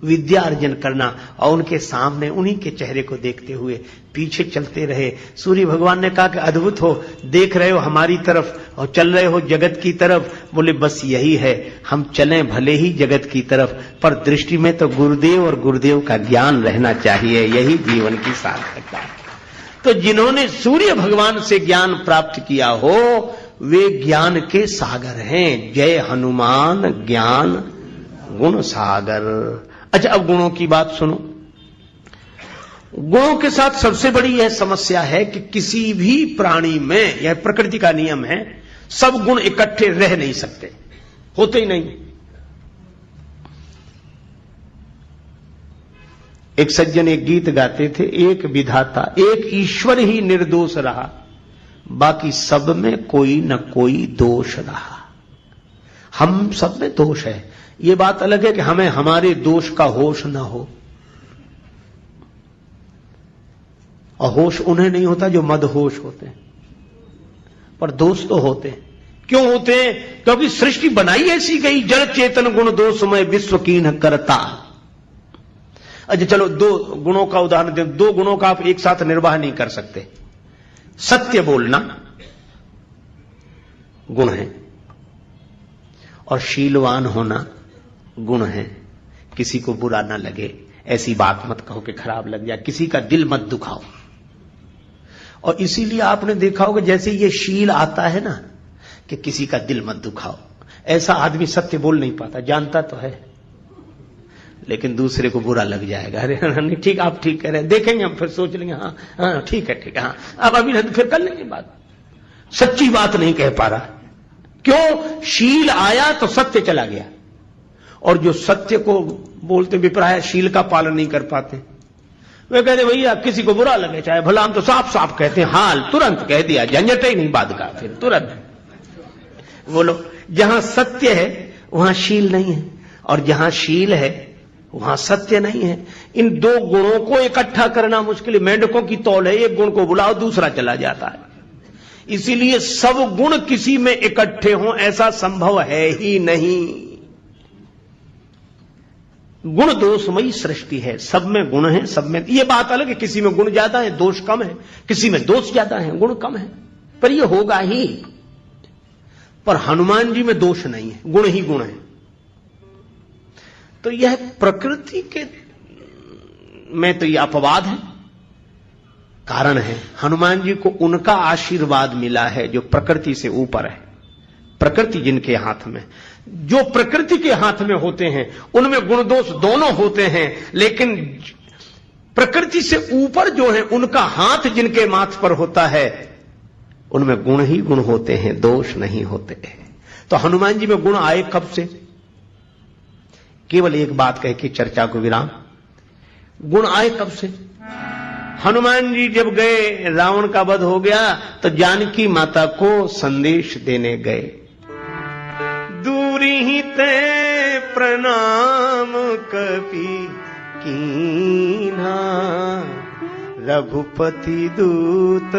विद्या अर्जन करना, और उनके सामने उन्हीं के चेहरे को देखते हुए पीछे चलते रहे। सूर्य भगवान ने कहा कि अद्भुत हो, देख रहे हो हमारी तरफ और चल रहे हो जगत की तरफ। बोले बस यही है, हम चलें भले ही जगत की तरफ, पर दृष्टि में तो गुरुदेव और गुरुदेव का ज्ञान रहना चाहिए, यही जीवन की सार्थकता है। तो जिन्होंने सूर्य भगवान से ज्ञान प्राप्त किया हो वे ज्ञान के सागर हैं। जय हनुमान ज्ञान गुण सागर। अच्छा, अब गुणों की बात सुनो। गुणों के साथ सबसे बड़ी यह समस्या है कि किसी भी प्राणी में, यह प्रकृति का नियम है, सब गुण इकट्ठे रह नहीं सकते, होते ही नहीं। एक सज्जन एक गीत गाते थे, एक विधाता एक ईश्वर ही निर्दोष रहा, बाकी सब में कोई न कोई दोष रहा। हम सब में दोष है, ये बात अलग है कि हमें हमारे दोष का होश न हो, और होश उन्हें नहीं होता जो मदहोश होते हैं, पर दोष तो होते हैं। क्यों होते हैं? क्योंकि सृष्टि बनाई ऐसी गई, जड़ चेतन गुण दोषमय विश्व कीन्ह करता। अच्छा चलो, दो गुणों का उदाहरण दें। दो गुणों का आप एक साथ निर्वाह नहीं कर सकते। सत्य बोलना गुण है, और शीलवान होना गुण है। किसी को बुरा ना लगे, ऐसी बात मत कहो कि खराब लग जाए, किसी का दिल मत दुखाओ। और इसीलिए आपने देखा होगा, जैसे ये शील आता है ना कि किसी का दिल मत दुखाओ, ऐसा आदमी सत्य बोल नहीं पाता, जानता तो है लेकिन दूसरे को बुरा लग जाएगा। अरे नहीं ठीक, आप ठीक कह रहे हैं, देखेंगे हम, फिर सोच लेंगे, हाँ हाँ ठीक है हाँ, अब अभी फिर कर लेंगे बात। सच्ची बात नहीं कह पा रहा। क्यों? शील आया तो सत्य चला गया, और जो सत्य को बोलते विप्राय शील का पालन नहीं कर पाते, वे कहते भैया किसी को बुरा लगे चाहे भला, हम तो साफ साफ कहते हैं, हाल तुरंत कह दिया, झंझट ही नहीं बात का, फिर तुरंत बोलो। जहां सत्य है वहां शील नहीं है, और जहां शील है वहां सत्य नहीं है। इन दो गुणों को इकट्ठा करना मुश्किल है। मेंढकों की तौल है, एक गुण को बुलाओ दूसरा चला जाता है। इसीलिए सब गुण किसी में इकट्ठे हों ऐसा संभव है ही नहीं। गुण दोषमयी सृष्टि है, सब में गुण है, सब में। ये बात अलग है, किसी में गुण ज्यादा है दोष कम है, किसी में दोष ज्यादा है गुण कम है, पर यह होगा ही। पर हनुमान जी में दोष नहीं है, गुण ही गुण है। तो यह प्रकृति के में तो यह अपवाद है, कारण है। हनुमान जी को उनका आशीर्वाद मिला है जो प्रकृति से ऊपर है। प्रकृति जिनके हाथ में, जो प्रकृति के हाथ में होते हैं उनमें गुण दोष दोनों होते हैं, लेकिन प्रकृति से ऊपर जो है उनका हाथ जिनके माथ पर होता है उनमें गुण ही गुण होते हैं, दोष नहीं होते। तो हनुमान जी में गुण आए कब से? केवल एक बात कह के चर्चा को विराम। गुण आए कब से? हनुमान जी जब गए, रावण का वध हो गया तो जानकी माता को संदेश देने गए। दूरी ही ते प्रणाम कपि कीन्हा, रघुपति दूत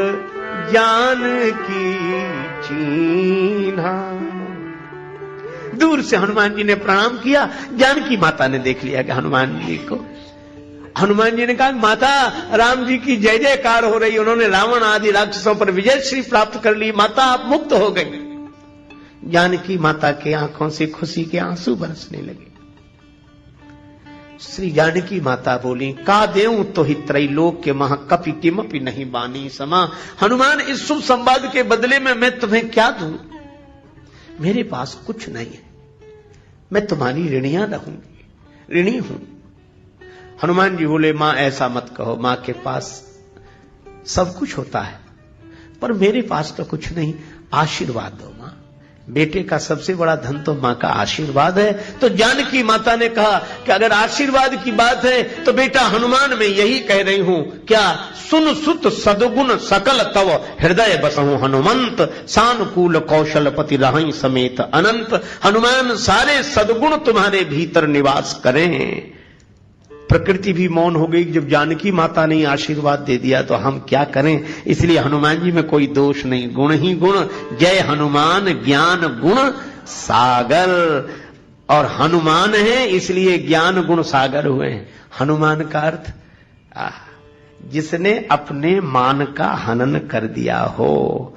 जानकी चीन्हा। दूर से हनुमान जी ने प्रणाम किया, जानकी माता ने देख लिया कि हनुमान जी को। हनुमान जी ने कहा माता राम जी की जय जयकार हो रही, उन्होंने रावण आदि राक्षसों पर विजय श्री प्राप्त कर ली, माता आप मुक्त हो गई। जानकी माता के आंखों से खुशी के आंसू बरसने लगे। श्री जानकी माता बोली, का देऊं तो ही त्रैलोक के महा कपि किमपि नहीं बानी समा। हनुमान इस शुभ संवाद के बदले में मैं तुम्हें क्या दूं? मेरे पास कुछ नहीं है, मैं तुम्हारी ऋणिया रहूंगी, ऋणी हूं। हनुमान जी बोले, मां ऐसा मत कहो, मां के पास सब कुछ होता है, पर मेरे पास तो कुछ नहीं, आशीर्वाद दो मां। बेटे का सबसे बड़ा धन तो मां का आशीर्वाद है। तो जानकी माता ने कहा कि अगर आशीर्वाद की बात है तो बेटा हनुमान मैं यही कह रही हूं, क्या सुन सुत सदगुण सकल तव हृदय बसहु हनुमंत, सानुकूल कौशलपति रहई समेत अनंत। हनुमान सारे सदगुण तुम्हारे भीतर निवास करें। प्रकृति भी मौन हो गई जब जानकी माता ने आशीर्वाद दे दिया, तो हम क्या करें। इसलिए हनुमान जी में कोई दोष नहीं, गुण ही गुण। जय हनुमान ज्ञान गुण सागर। और हनुमान है इसलिए ज्ञान गुण सागर हुए हैं। हनुमान का अर्थ जिसने अपने मान का हनन कर दिया हो।